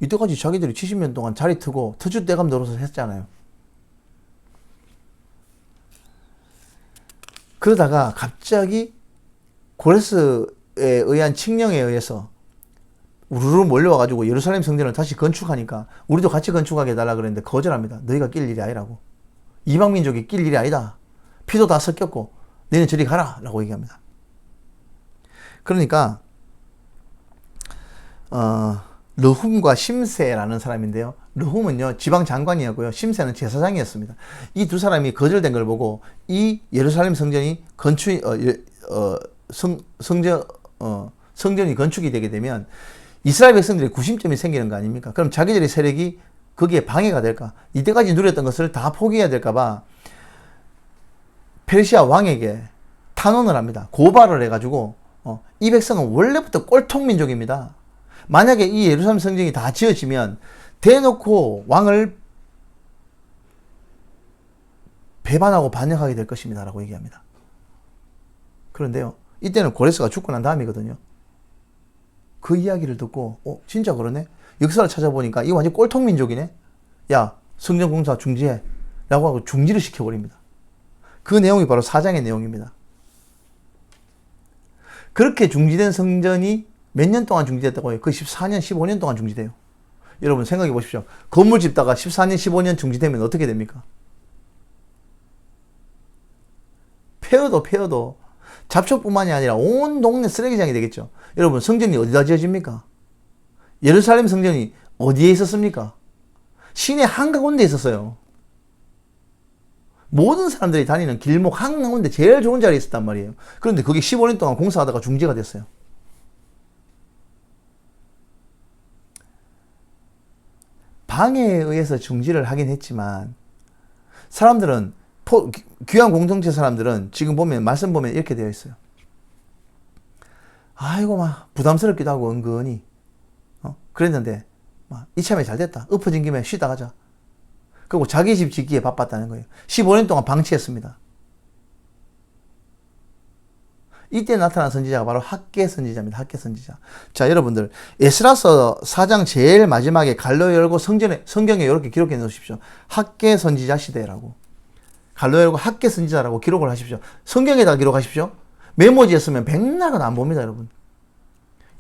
이때까지 자기들이 70년 동안 자리 트고 터줏대감 노릇을 했잖아요. 그러다가 갑자기 고레스에 의한 칙령에 의해서 우르르 몰려와가지고 예루살렘 성전을 다시 건축하니까 우리도 같이 건축하게 해달라 그랬는데 거절합니다. 너희가 낄 일이 아니라고. 이방민족이 낄 일이 아니다. 피도 다 섞였고 너희는 저리 가라 라고 얘기합니다. 그러니까 르훔과 심세라는 사람인데요, 르훔은요 지방장관이었고요, 심세는 제사장이었습니다. 이 두 사람이 거절된 걸 보고 이 예루살렘 성전이 성전이 건축이 되게 되면 이스라엘 백성들의 구심점이 생기는 거 아닙니까? 그럼 자기들의 세력이 거기에 방해가 될까? 이때까지 누렸던 것을 다 포기해야 될까봐 페르시아 왕에게 탄원을 합니다. 고발을 해가지고 이 백성은 원래부터 꼴통민족입니다. 만약에 이 예루살렘 성전이 다 지어지면 대놓고 왕을 배반하고 반역하게 될 것입니다 라고 얘기합니다. 그런데요, 이때는 고레스가 죽고 난 다음이거든요. 그 이야기를 듣고 진짜 그러네? 역사를 찾아보니까 이거 완전 꼴통민족이네? 야, 성전공사 중지해 라고 하고 중지를 시켜버립니다. 그 내용이 바로 4장의 내용입니다. 그렇게 중지된 성전이 몇 년 동안 중지됐다고 해요? 그 14년, 15년 동안 중지돼요. 여러분 생각해 보십시오. 건물 짓다가 14년, 15년 중지되면 어떻게 됩니까? 폐허도 잡초뿐만이 아니라 온 동네 쓰레기장이 되겠죠. 여러분, 성전이 어디다 지어집니까? 예루살렘 성전이 어디에 있었습니까? 시내 한가운데 있었어요. 모든 사람들이 다니는 길목 한가운데 제일 좋은 자리에 있었단 말이에요. 그런데 그게 15년 동안 공사하다가 중지가 됐어요. 방해에 의해서 중지를 하긴 했지만 사람들은 귀한 공동체 사람들은 지금 보면 말씀 보면 이렇게 되어 있어요. 아이고 막 부담스럽기도 하고 은근히 그랬는데 막 이참에 잘 됐다. 엎어진 김에 쉬다 가자. 그리고 자기 집 짓기에 바빴다는 거예요. 15년 동안 방치했습니다. 이때 나타난 선지자가 바로 학개 선지자입니다. 학개 선지자. 자, 여러분들 에스라서 4장 제일 마지막에 갈로 열고 성경에 이렇게 기록해 놓으십시오. 학개 선지자 시대라고. 갈로 열고 학개 선지자라고 기록을 하십시오. 성경에다 기록하십시오. 메모지였으면 백날은 안 봅니다, 여러분.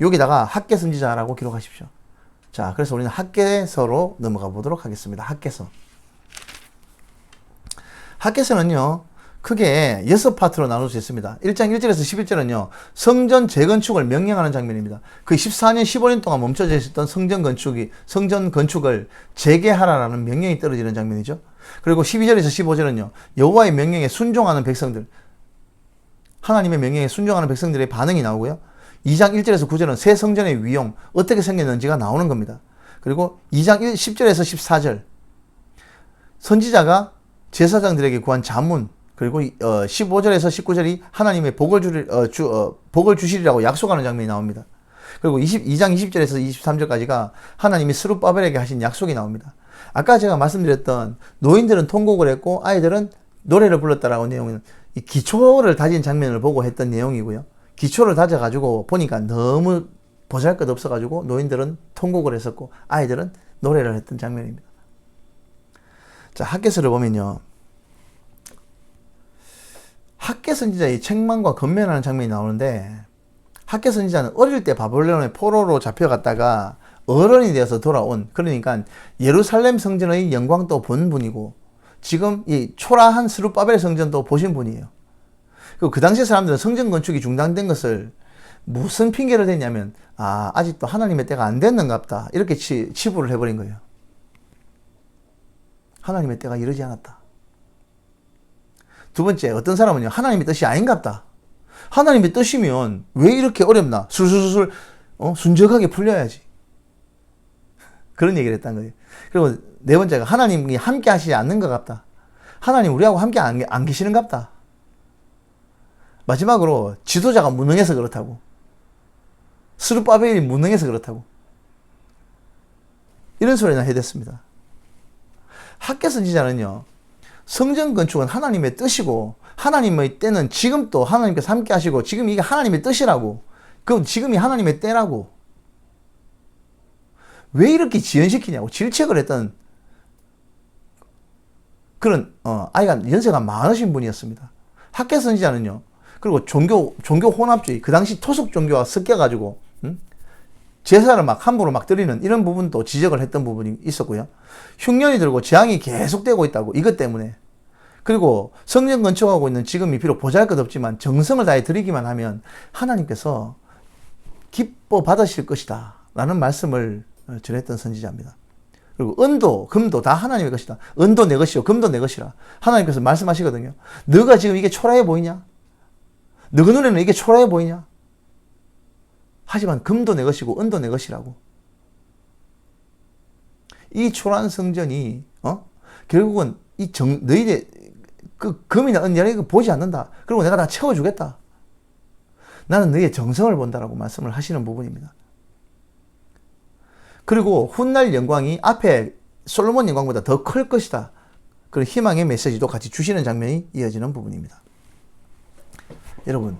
여기다가 학개 선지자라고 기록하십시오. 자, 그래서 우리는 학개서로 넘어가 보도록 하겠습니다. 학개서. 학개서는요, 크게 6파트로 나눌 수 있습니다. 1장 1절에서 11절은요, 성전 재건축을 명령하는 장면입니다. 그 14년, 15년 동안 멈춰져 있었던 성전 건축을 재개하라는 명령이 떨어지는 장면이죠. 그리고 12절에서 15절은요, 여호와의 명령에 순종하는 백성들, 하나님의 명령에 순종하는 백성들의 반응이 나오고요. 2장 1절에서 9절은 새 성전의 위용, 어떻게 생겼는지가 나오는 겁니다. 그리고 2장 10절에서 14절, 선지자가 제사장들에게 구한 자문, 그리고 15절에서 19절이 하나님의 복을 주시리라고 약속하는 장면이 나옵니다. 그리고 2장 20절에서 23절까지가 하나님이 스룹바벨에게 하신 약속이 나옵니다. 아까 제가 말씀드렸던 노인들은 통곡을 했고 아이들은 노래를 불렀다라고 내용은 이 기초를 다진 장면을 보고 했던 내용이고요. 기초를 다져가지고 보니까 너무 보잘것 없어가지고 노인들은 통곡을 했었고 아이들은 노래를 했던 장면입니다. 자, 학개서를 보면요. 학개 선지자의 책망과 건면하는 장면이 나오는데 학개 선지자는 어릴 때 바벨론의 포로로 잡혀갔다가 어른이 되어서 돌아온, 그러니까 예루살렘 성전의 영광도 본 분이고 지금 이 초라한 스룹바벨 성전도 보신 분이에요. 그리고 그 당시 사람들은 성전 건축이 중단된 것을 무슨 핑계를 댔냐면 아직도 하나님의 때가 안 됐는갑다 이렇게 치부를 해버린 거예요. 하나님의 때가 이르지 않았다. 두 번째, 어떤 사람은요, 하나님의 뜻이 아닌갑다. 하나님의 뜻이면 왜 이렇게 어렵나? 술술술 순적하게 풀려야지. 그런 얘기를 했다는 거예요. 그리고 네 번째가 하나님이 함께 하시지 않는 것 같다. 하나님 우리하고 함께 안 계시는 것 같다. 마지막으로 지도자가 무능해서 그렇다고. 스룹바벨이 무능해서 그렇다고. 이런 소리나 해댔습니다. 학개 선지자는요, 성전 건축은 하나님의 뜻이고 하나님의 때는 지금 또 하나님께서 함께 하시고 지금 이게 하나님의 뜻이라고. 그럼 지금이 하나님의 때라고. 왜 이렇게 지연시키냐고 질책을 했던 그런 아이가 연세가 많으신 분이었습니다. 학개 선지자는요. 그리고 종교 혼합주의, 그 당시 토속 종교와 섞여가지고 제사를 막 함부로 막 드리는 이런 부분도 지적을 했던 부분이 있었고요. 흉년이 들고 재앙이 계속되고 있다고, 이것 때문에. 그리고 성전 건축하고 있는 지금이 비록 보잘것없지만 정성을 다해 드리기만 하면 하나님께서 기뻐 받으실 것이다 라는 말씀을 전했던 선지자입니다. 그리고 은도 금도 다 하나님의 것이다. 은도 내 것이요 금도 내 것이라 하나님께서 말씀하시거든요. 너가 지금 이게 초라해 보이냐? 너희 눈에는 이게 초라해 보이냐? 하지만 금도 내 것이고 은도 내 것이라고. 이 초라한 성전이 결국은 너희들 그 금이나 은 이거 보지 않는다. 그리고 내가 다 채워주겠다. 나는 너희의 정성을 본다라고 말씀을 하시는 부분입니다. 그리고 훗날 영광이 앞에 솔로몬 영광보다 더 클 것이다. 그런 희망의 메시지도 같이 주시는 장면이 이어지는 부분입니다. 여러분,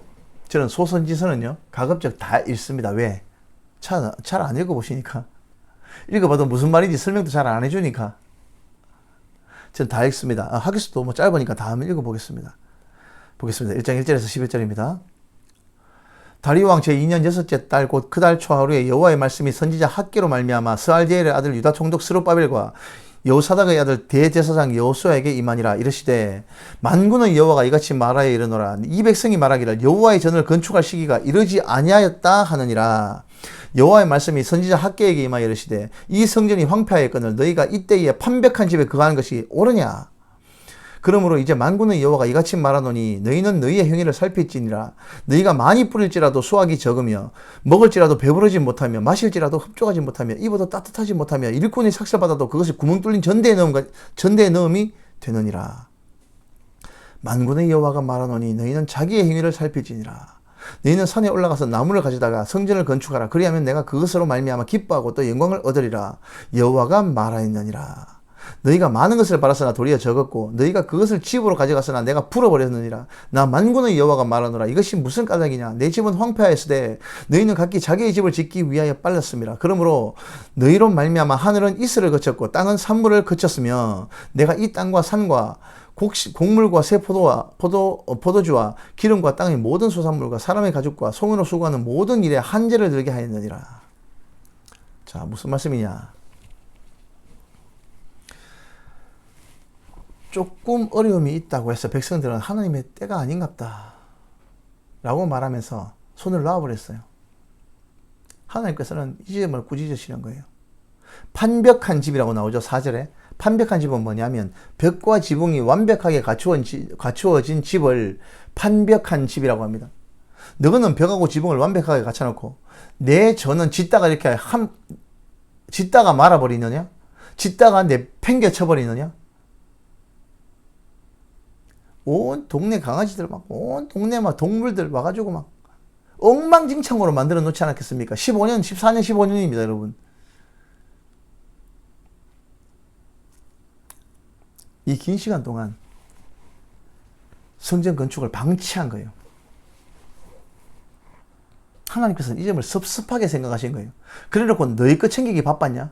저는 소선지서는요, 가급적 다 읽습니다. 왜? 잘 안 읽어보시니까. 읽어봐도 무슨 말인지 설명도 잘 안 해주니까. 저는 다 읽습니다. 학교수도 뭐 짧으니까 다음에 읽어보겠습니다. 보겠습니다. 1장 1절에서 11절입니다. 다리오왕 제2년 6째 달 곧 그 달 초하루에 여호와의 말씀이 선지자 학개로 말미암아 스알디엘의 아들 유다 총독 스룹바벨과 여호사닥의 아들 대제사장 여호수아에게 임하니라. 이르시되 만군의 여호와가 이같이 말하여 이르노라. 이 백성이 말하기를 여호와의 전을 건축할 시기가 이르지 아니하였다 하느니라. 여호와의 말씀이 선지자 학개에게 임하여 이르시되 이 성전이 황폐하였거늘 너희가 이때에 판벽한 집에 거하는 것이 옳으냐. 그러므로 이제 만군의 여호와가 이같이 말하노니 너희는 너희의 행위를 살필지니라. 너희가 많이 뿌릴지라도 수확이 적으며 먹을지라도 배부르지 못하며 마실지라도 흡족하지 못하며 입어도 따뜻하지 못하며 일꾼이 삭슬받아도 그것이 구멍 뚫린 전대에 넣음이 되느니라. 만군의 여호와가 말하노니 너희는 자기의 행위를 살필지니라. 너희는 산에 올라가서 나무를 가져다가 성전을 건축하라. 그리하면 내가 그것으로 말미암아 기뻐하고 또 영광을 얻으리라. 여호와가 말하였느니라. 너희가 많은 것을 바랐으나 도리어 적었고 너희가 그것을 집으로 가져갔으나 내가 풀어버렸느니라. 나 만군의 여호와가 말하노라. 이것이 무슨 까닭이냐. 내 집은 황폐하였으되 너희는 각기 자기의 집을 짓기 위하여 빨랐습니다. 그러므로 너희로 말미암아 하늘은 이슬을 거쳤고 땅은 산물을 거쳤으며 내가 이 땅과 산과 곡물과 새 포도주와 기름과 땅의 모든 소산물과 사람의 가죽과 송으로 수고하는 모든 일에 한재를 들게 하였느니라. 자, 무슨 말씀이냐. 조금 어려움이 있다고 해서 백성들은 하나님의 때가 아닌갑다 라고 말하면서 손을 놔버렸어요. 하나님께서는 이 점을 꾸짖으시는 거예요. 판벽한 집이라고 나오죠. 4절에. 판벽한 집은 뭐냐면 벽과 지붕이 완벽하게 갖추어진 집을 판벽한 집이라고 합니다. 너는 벽하고 지붕을 완벽하게 갖춰놓고 내 전은 짓다가 이렇게 짓다가 말아버리느냐? 짓다가 내팽개쳐버리느냐? 온 동네 강아지들 막 온 동네 막 동물들 와가지고 막 엉망진창으로 만들어 놓지 않았겠습니까? 14년 15년입니다, 여러분. 이 긴 시간 동안 성전 건축을 방치한 거예요. 하나님께서는 이 점을 섭섭하게 생각하신 거예요. 그래놓고 너희 거 챙기기 바빴냐?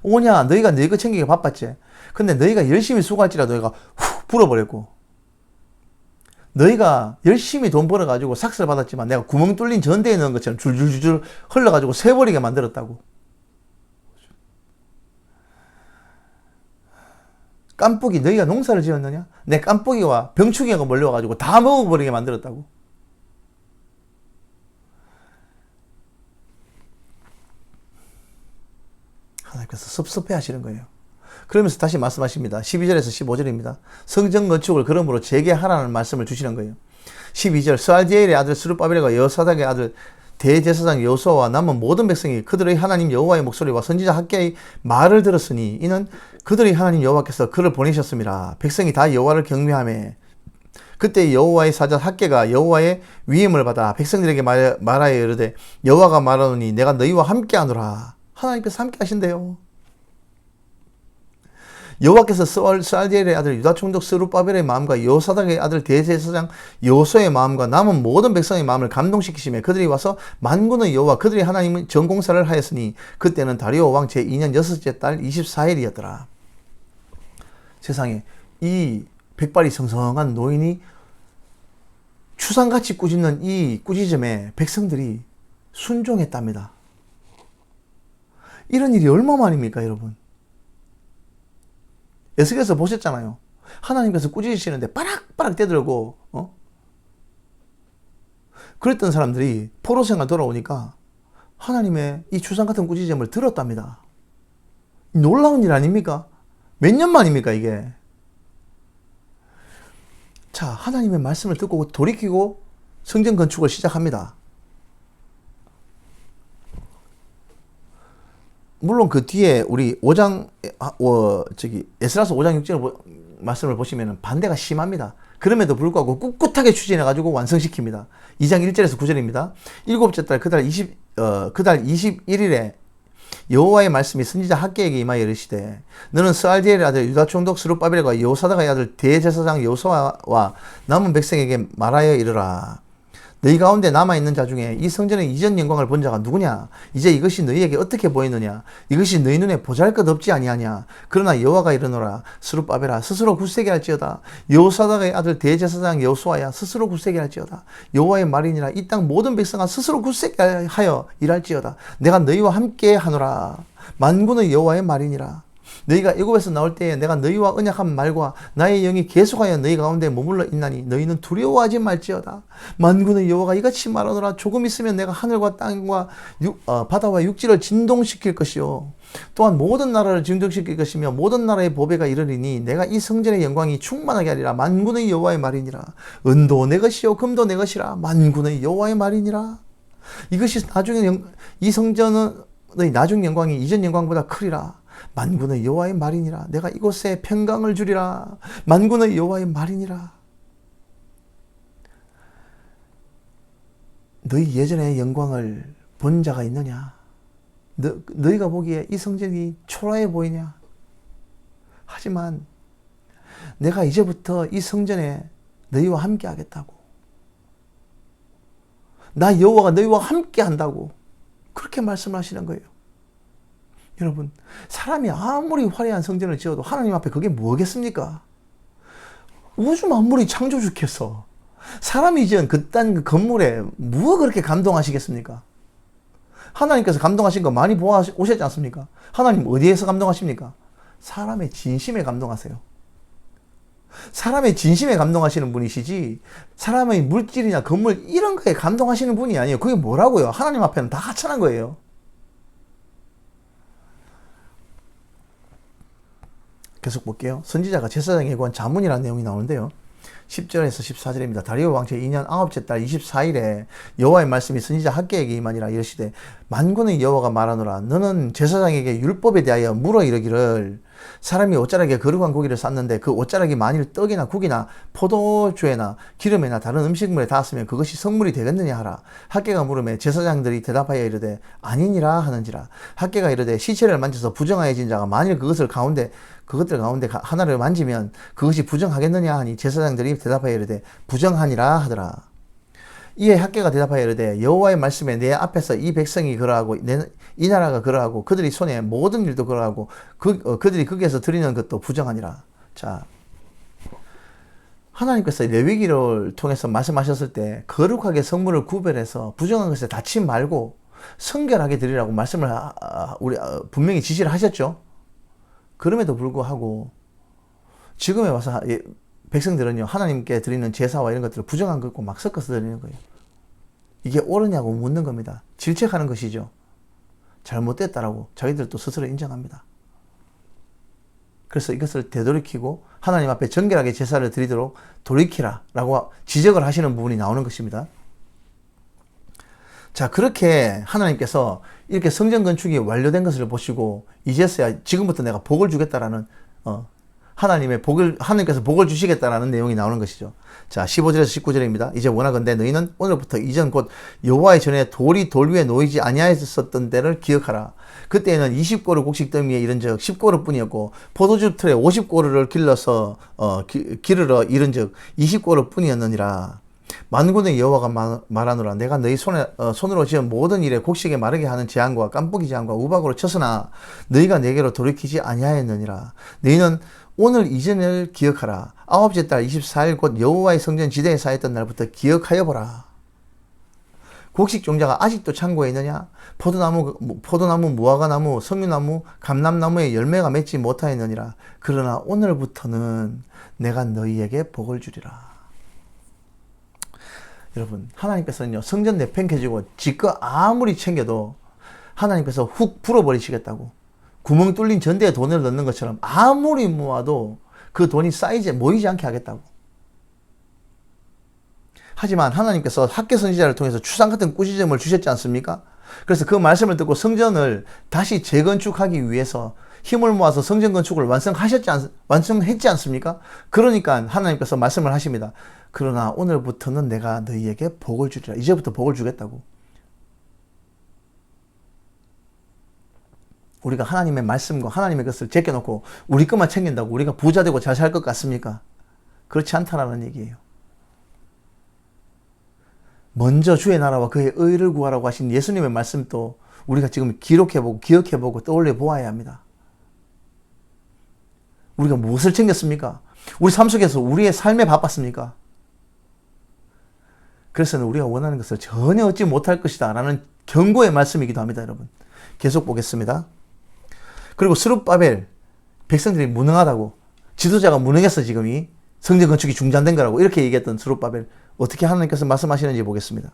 오냐, 너희가 너희 거 챙기기 바빴지. 근데 너희가 열심히 수고할지라도 너희가 훅 불어버렸고, 너희가 열심히 돈 벌어가지고 삭스를 받았지만 내가 구멍 뚫린 전대에 넣은 것처럼 줄줄줄 흘러가지고 새버리게 만들었다고. 깐뿌기, 너희가 농사를 지었느냐? 내 깐뿌기와 병충해가 몰려와가지고 다 먹어버리게 만들었다고. 하나님께서 섭섭해 하시는 거예요. 그러면서 다시 말씀하십니다. 12절에서 15절입니다. 성전 건축을 그러므로 재개하라는 말씀을 주시는 거예요. 12절 스알디엘의 아들 스룹바벨과 여호사닥의 아들 대제사장 여호수아와 남은 모든 백성이 그들의 하나님 여호와의 목소리와 선지자 학개의 말을 들었으니 이는 그들의 하나님 여호와께서 그를 보내셨습니다. 백성이 다 여호와를 경외하며 그때 여호와의 사자 학개가 여호와의 위임을 받아 백성들에게 말하여 이르되 여호와가 말하노니 내가 너희와 함께하노라. 하나님께서 함께 하신대요. 여호와께서 스알디엘의 아들 유다 총독 스룹바벨의 마음과 여호사닥의 아들 대제사장 여호수아의 마음과 남은 모든 백성의 마음을 감동시키시며 그들이 와서 만군의 여호와 그들의 하나님의 전공사를 하였으니 그때는 다리오 왕 제2년 6째 달 24일이었더라. 세상에 이 백발이 성성한 노인이 추상같이 꾸짖는 이 꾸짖음에 백성들이 순종했답니다. 이런 일이 얼마만입니까, 여러분? 에스겔에서 보셨잖아요. 하나님께서 꾸짖으시는데 빠락빠락 떼들고 그랬던 사람들이 포로 생활 돌아오니까 하나님의 이 추상 같은 꾸짖음을 들었답니다. 놀라운 일 아닙니까? 몇 년 만입니까, 이게? 자, 하나님의 말씀을 듣고 돌이키고 성전 건축을 시작합니다. 물론 그 뒤에 우리 5장, 에스라서 5장 6절 말씀을 보시면 반대가 심합니다. 그럼에도 불구하고 꿋꿋하게 추진해가지고 완성시킵니다. 2장 1절에서 9절입니다. 일곱째 달 그달 21일에 여호와의 말씀이 선지자 학개에게 임하여 이르시되 너는 스알디엘의 아들 유다 총독 스룹바벨과 여호사닥의 아들 대제사장 여호수아와 남은 백성에게 말하여 이르라. 너희 가운데 남아있는 자 중에 이 성전의 이전 영광을 본 자가 누구냐? 이제 이것이 너희에게 어떻게 보이느냐? 이것이 너희 눈에 보잘것없지 아니하냐? 그러나 여호와가 이르노라. 스룹바벨아 스스로 굳세게 할지어다. 여호사닥의 아들 대제사장 여호수아야 스스로 굳세게 할지어다. 여호와의 말이니라. 이 땅 모든 백성아 스스로 굳세게 하여 일할지어다. 내가 너희와 함께 하노라. 만군의 여호와의 말이니라. 너희가 애굽에서 나올 때에 내가 너희와 언약한 말과 나의 영이 계속하여 너희 가운데 머물러 있나니 너희는 두려워하지 말지어다. 만군의 여호와가 이같이 말하노라. 조금 있으면 내가 하늘과 땅과 바다와 육지를 진동시킬 것이요 또한 모든 나라를 진동시킬 것이며 모든 나라의 보배가 이르리니 내가 이 성전의 영광이 충만하게 하리라. 만군의 여호와의 말이니라. 은도 내 것이요 금도 내 것이라. 만군의 여호와의 말이니라. 이것이 나중에 이 성전의 나중 영광이 이전 영광보다 크리라. 만군의 여호와의 말이니라. 내가 이곳에 평강을 주리라. 만군의 여호와의 말이니라. 너희 예전의 영광을 본 자가 있느냐? 너희가 보기에 이 성전이 초라해 보이냐? 하지만 내가 이제부터 이 성전에 너희와 함께 하겠다고. 나 여호와가 너희와 함께 한다고. 그렇게 말씀하시는 거예요. 여러분, 사람이 아무리 화려한 성전을 지어도 하나님 앞에 그게 뭐겠습니까? 우주 만물이 창조주께서 사람이 지은 그딴 건물에 뭐가 그렇게 감동하시겠습니까? 하나님께서 감동하신 거 많이 보아 오셨지 않습니까? 하나님 어디에서 감동하십니까? 사람의 진심에 감동하세요. 사람의 진심에 감동하시는 분이시지 사람의 물질이나 건물 이런 거에 감동하시는 분이 아니에요. 그게 뭐라고요? 하나님 앞에는 다 하찮은 거예요. 계속 볼게요. 선지자가 제사장에 관한 자문이라는 내용이 나오는데요. 10절에서 14절입니다. 다리오 왕 제2년 9째 달 24일에 여호와의 말씀이 선지자 학개에게 임하니라. 이르시되 만군의 여호와가 말하노라. 너는 제사장에게 율법에 대하여 물어 이르기를 사람이 옷자락에 거룩한 고기를 쌌는데 그 옷자락이 만일 떡이나 국이나 포도주에나 기름에나 다른 음식물에 닿았으면 그것이 성물이 되겠느냐 하라. 학개가 물음에 제사장들이 대답하여 이르되 아니니라 하는지라. 학개가 이르되 시체를 만져서 부정하여진 자가 만일 그것들 가운데 하나를 만지면 그것이 부정하겠느냐 하니 제사장들이 대답하여 이르되 부정하니라 하더라. 이에 학개가 대답하여 이르되 여호와의 말씀에 내 앞에서 이 백성이 그러하고 이 나라가 그러하고 그들이 손에 모든 일도 그러하고 그들이 거기에서 드리는 것도 부정하니라. 자, 하나님께서 레위기를 통해서 말씀하셨을 때 거룩하게 성물을 구별해서 부정한 것에 닿지 말고 성결하게 드리라고 말씀을 분명히 지시를 하셨죠. 그럼에도 불구하고 지금에 와서 백성들은요, 하나님께 드리는 제사와 이런 것들을 부정한 것과 막 섞어서 드리는 거예요. 이게 옳으냐고 묻는 겁니다. 질책하는 것이죠. 잘못됐다라고 자기들도 스스로 인정합니다. 그래서 이것을 되돌이키고 하나님 앞에 정결하게 제사를 드리도록 돌이키라 라고 지적을 하시는 부분이 나오는 것입니다. 자, 그렇게 하나님께서 이렇게 성전 건축이 완료된 것을 보시고 이제서야 지금부터 내가 복을 주겠다라는 하나님께서 복을 주시겠다라는 내용이 나오는 것이죠. 자, 15절에서 19절입니다. 이제 원하건대 너희는 오늘부터 이전 곧 여호와의 전에 돌이 돌 위에 놓이지 아니하였었던 때를 기억하라. 그때에는 20고루 곡식 더미에 이른즉 10고루 뿐이었고 포도주 틀에 50고루를 길러서 기르러 이른즉 20고루 뿐이었느니라. 만군의 여호와가 말하노라. 내가 너희 손으로 지은 모든 일에 곡식에 마르게 하는 재앙과 깐뿌기 재앙과 우박으로 쳤으나 너희가 내게로 돌이키지 아니하였느니라. 너희는 오늘 이전을 기억하라. 아홉째 달 24일 곧 여호와의 성전 지대에 쌓였던 날부터 기억하여 보라. 곡식 종자가 아직도 창고에 있느냐? 포도나무, 무화과나무, 석류나무, 감람나무에 열매가 맺지 못하였느니라. 그러나 오늘부터는 내가 너희에게 복을 주리라. 여러분, 하나님께서는요, 성전 내팽개지고 지껏 아무리 챙겨도 하나님께서 훅 불어버리시겠다고, 구멍 뚫린 전대에 돈을 넣는 것처럼 아무리 모아도 그 돈이 모이지 않게 하겠다고. 하지만 하나님께서 학개 선지자를 통해서 추상 같은 꾸짖음을 주셨지 않습니까? 그래서 그 말씀을 듣고 성전을 다시 재건축하기 위해서 힘을 모아서 성전 건축을 완성했지 않습니까? 그러니까 하나님께서 말씀을 하십니다. 그러나 오늘부터는 내가 너희에게 복을 주리라. 이제부터 복을 주겠다고. 우리가 하나님의 말씀과 하나님의 것을 제껴놓고 우리 것만 챙긴다고 우리가 부자 되고 잘 살 것 같습니까? 그렇지 않다라는 얘기예요. 먼저 주의 나라와 그의 의를 구하라고 하신 예수님의 말씀도 우리가 지금 기록해보고 기억해보고 떠올려 보아야 합니다. 우리가 무엇을 챙겼습니까? 우리 삶 속에서 우리의 삶에 바빴습니까? 그래서는 우리가 원하는 것을 전혀 얻지 못할 것이다 라는 경고의 말씀이기도 합니다. 여러분, 계속 보겠습니다. 그리고 스룹바벨, 백성들이 무능하다고, 지도자가 무능해서 지금 성전 건축이 중단된 거라고 이렇게 얘기했던 스룹바벨, 어떻게 하나님께서 말씀하시는지 보겠습니다.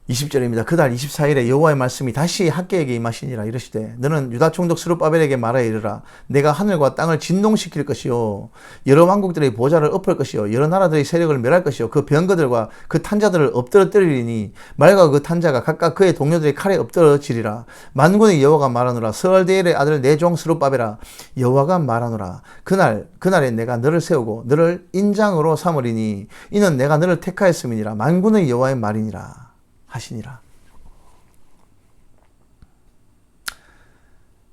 20절입니다. 그달 24일에 여호와의 말씀이 다시 학개에게 임하시니라. 이르시되 너는 유다 총독 스룹바벨에게 말하여 이르라. 내가 하늘과 땅을 진동시킬 것이요 여러 왕국들의 보좌를 엎을 것이요 여러 나라들의 세력을 멸할 것이요 그 병거들과 그 탄자들을 엎드러뜨리리니 말과 그 탄자가 각각 그의 동료들의 칼에 엎드러지리라. 만군의 여호와가 말하노라. 스알디엘의 아들 내 종 스룹바벨아, 여호와가 말하노라. 그날에 내가 너를 세우고 너를 인장으로 삼으리니 이는 내가 너를 택하였음이니라. 만군의 여호와의 말이니라 하시니라.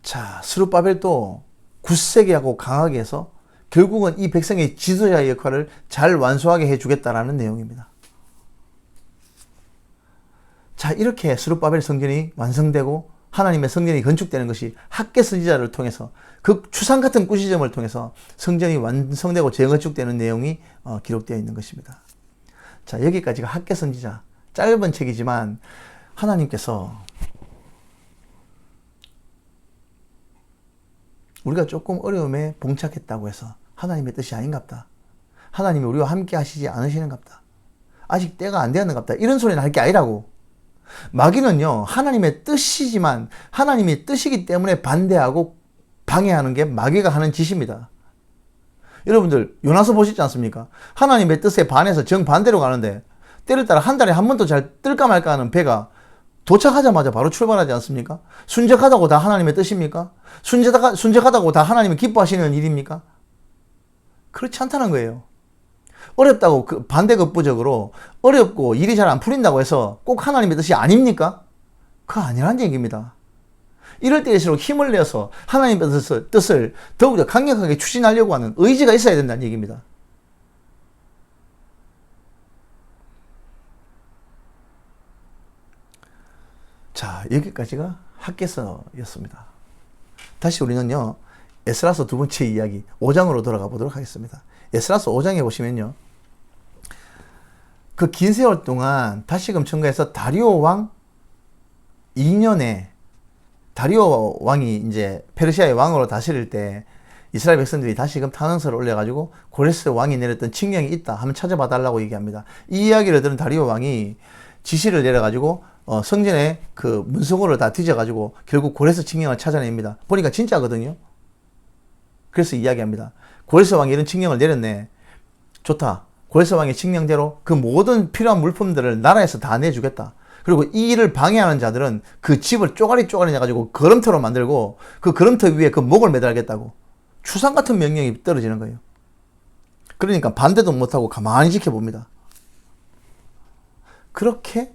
자, 스룹바벨도 굳세게 하고 강하게 해서 결국은 이 백성의 지도자의 역할을 잘 완수하게 해주겠다라는 내용입니다. 자, 이렇게 스룹바벨 성전이 완성되고 하나님의 성전이 건축되는 것이 학개 선지자를 통해서 그 추상 같은 꾸짖음을 통해서 성전이 완성되고 재건축되는 내용이 기록되어 있는 것입니다. 자, 여기까지가 학개 선지자, 짧은 책이지만 하나님께서 우리가 조금 어려움에 봉착했다고 해서 하나님의 뜻이 아닌갑다. 하나님이 우리와 함께 하시지 않으시는갑다. 아직 때가 안 되었는갑다. 이런 소리는 할 게 아니라고. 마귀는요, 하나님의 뜻이지만 하나님의 뜻이기 때문에 반대하고 방해하는 게 마귀가 하는 짓입니다. 여러분들 요나서 보시지 않습니까? 하나님의 뜻에 반해서 정반대로 가는데 때를 따라 한 달에 한 번도 잘 뜰까 말까 하는 배가 도착하자마자 바로 출발하지 않습니까? 순적하다고 다 하나님의 뜻입니까? 순적하다고 다 하나님이 기뻐하시는 일입니까? 그렇지 않다는 거예요. 어렵다고 반대급부적으로 어렵고 일이 잘 안 풀린다고 해서 꼭 하나님의 뜻이 아닙니까? 그거 아니라는 얘기입니다. 이럴 때일수록 힘을 내서 하나님의 뜻을 더욱더 강력하게 추진하려고 하는 의지가 있어야 된다는 얘기입니다. 자, 여기까지가 학개서였습니다. 다시 우리는요, 에스라서 두 번째 이야기 5장으로 돌아가 보도록 하겠습니다. 에스라서 5장에 보시면요, 그 긴 세월 동안 다시금 청가에서 다리오 왕 2년에 다리오 왕이 이제 페르시아의 왕으로 다스릴 때 이스라엘 백성들이 다시금 탄원서를 올려가지고 고레스 왕이 내렸던 칙령이 있다 하면 찾아봐 달라고 얘기합니다. 이 이야기를 들은 다리오 왕이 지시를 내려가지고 성전에 그 문서고를 다 뒤져가지고 결국 고레스 칙령을 찾아냅니다. 보니까 진짜거든요. 그래서 이야기합니다. 고레스 왕이 이런 칙령을 내렸네. 좋다. 고레스 왕의 칙령대로 그 모든 필요한 물품들을 나라에서 다 내주겠다. 그리고 이 일을 방해하는 자들은 그 집을 쪼가리 내가지고 걸음터로 만들고 그 걸음터 위에 그 목을 매달겠다고. 추상 같은 명령이 떨어지는 거예요. 그러니까 반대도 못하고 가만히 지켜봅니다. 그렇게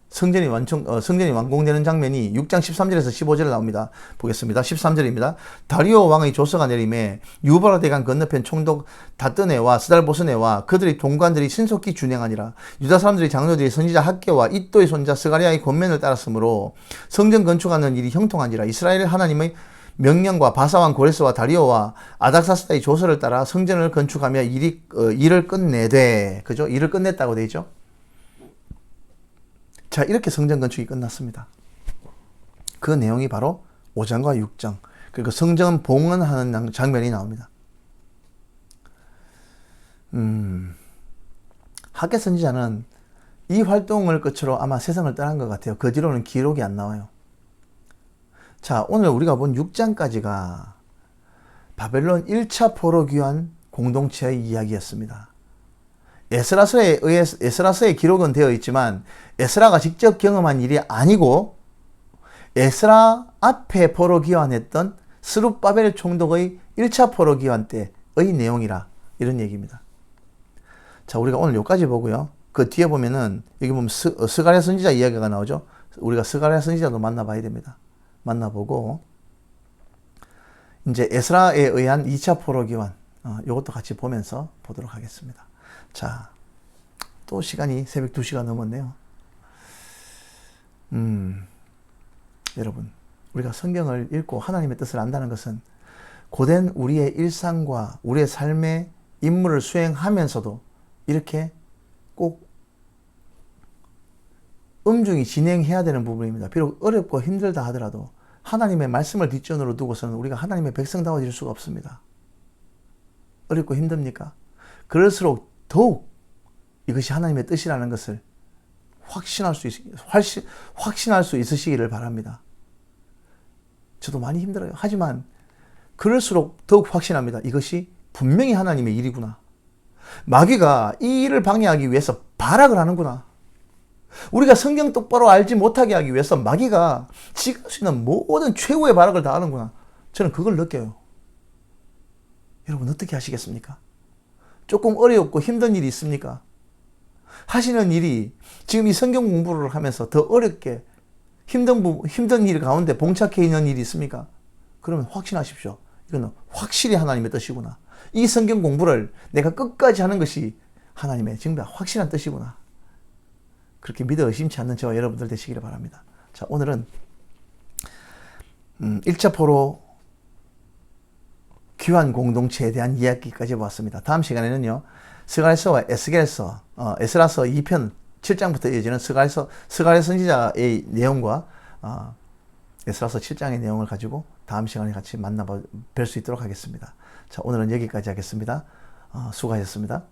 성전이 완공되는 장면이 6장 13절에서 15절에 나옵니다. 보겠습니다. 13절입니다. 다리오 왕의 조서가 내림에 유브라 대강 건너편 총독 다뜨네와 스달보스네와 그들의 동관들이 신속히 준행하니라. 유다 사람들이 장로들이 선지자 학개와 이또의 손자 스가랴의 권면을 따랐으므로 성전 건축하는 일이 형통한지라. 이스라엘 하나님의 명령과 바사왕 고레스와 다리오와 아닥사스다의 조서를 따라 성전을 건축하며 일을 끝내되, 그죠? 일을 끝냈다고 되어 있죠. 자, 이렇게 성전 건축이 끝났습니다. 그 내용이 바로 5장과 6장, 그리고 성전 봉헌하는 장면이 나옵니다. 학개 선지자는 이 활동을 끝으로 아마 세상을 떠난 것 같아요. 그 뒤로는 기록이 안 나와요. 자, 오늘 우리가 본 6장까지가 바벨론 1차 포로 귀환 공동체의 이야기였습니다. 에스라서의 기록은 되어 있지만 에스라가 직접 경험한 일이 아니고 에스라 앞에 포로 귀환했던 스룹바벨 총독의 1차 포로 귀환 때의 내용이라 이런 얘기입니다. 자, 우리가 오늘 여기까지 보고요. 그 뒤에 보면은 여기 보면 스가랴 선지자 이야기가 나오죠. 우리가 스가랴 선지자도 만나봐야 됩니다. 만나보고 이제 에스라에 의한 2차 포로 귀환 이것도 같이 보면서 보도록 하겠습니다. 자, 또 시간이 새벽 2시가 넘었네요. 여러분, 우리가 성경을 읽고 하나님의 뜻을 안다는 것은 고된 우리의 일상과 우리의 삶의 임무를 수행하면서도 이렇게 꼭 엄중히 진행해야 되는 부분입니다. 비록 어렵고 힘들다 하더라도 하나님의 말씀을 뒷전으로 두고서는 우리가 하나님의 백성다워질 수가 없습니다. 어렵고 힘듭니까? 그럴수록 더욱 이것이 하나님의 뜻이라는 것을 확신할 수 있으시기를 바랍니다. 저도 많이 힘들어요. 하지만 그럴수록 더욱 확신합니다. 이것이 분명히 하나님의 일이구나. 마귀가 이 일을 방해하기 위해서 발악을 하는구나. 우리가 성경 똑바로 알지 못하게 하기 위해서 마귀가 지금 할 수 있는 모든 최후의 발악을 다 하는구나. 저는 그걸 느껴요. 여러분 어떻게 하시겠습니까? 조금 어렵고 힘든 일이 있습니까? 하시는 일이 지금 이 성경 공부를 하면서 더 어렵게 힘든 일 가운데 봉착해 있는 일이 있습니까? 그러면 확신하십시오. 이거는 확실히 하나님의 뜻이구나. 이 성경 공부를 내가 끝까지 하는 것이 하나님의 정말 확실한 뜻이구나. 그렇게 믿어 의심치 않는 저와 여러분들 되시기를 바랍니다. 자, 오늘은 1차 포로 귀환 공동체에 대한 이야기까지 보았습니다. 다음 시간에는요, 스가랴서와 에스겔서, 에스라서 2편 7장부터 이어지는 스가랴 선지자의 내용과 에스라서 7장의 내용을 가지고 다음 시간에 같이 뵐 수 있도록 하겠습니다. 자, 오늘은 여기까지 하겠습니다. 수고하셨습니다.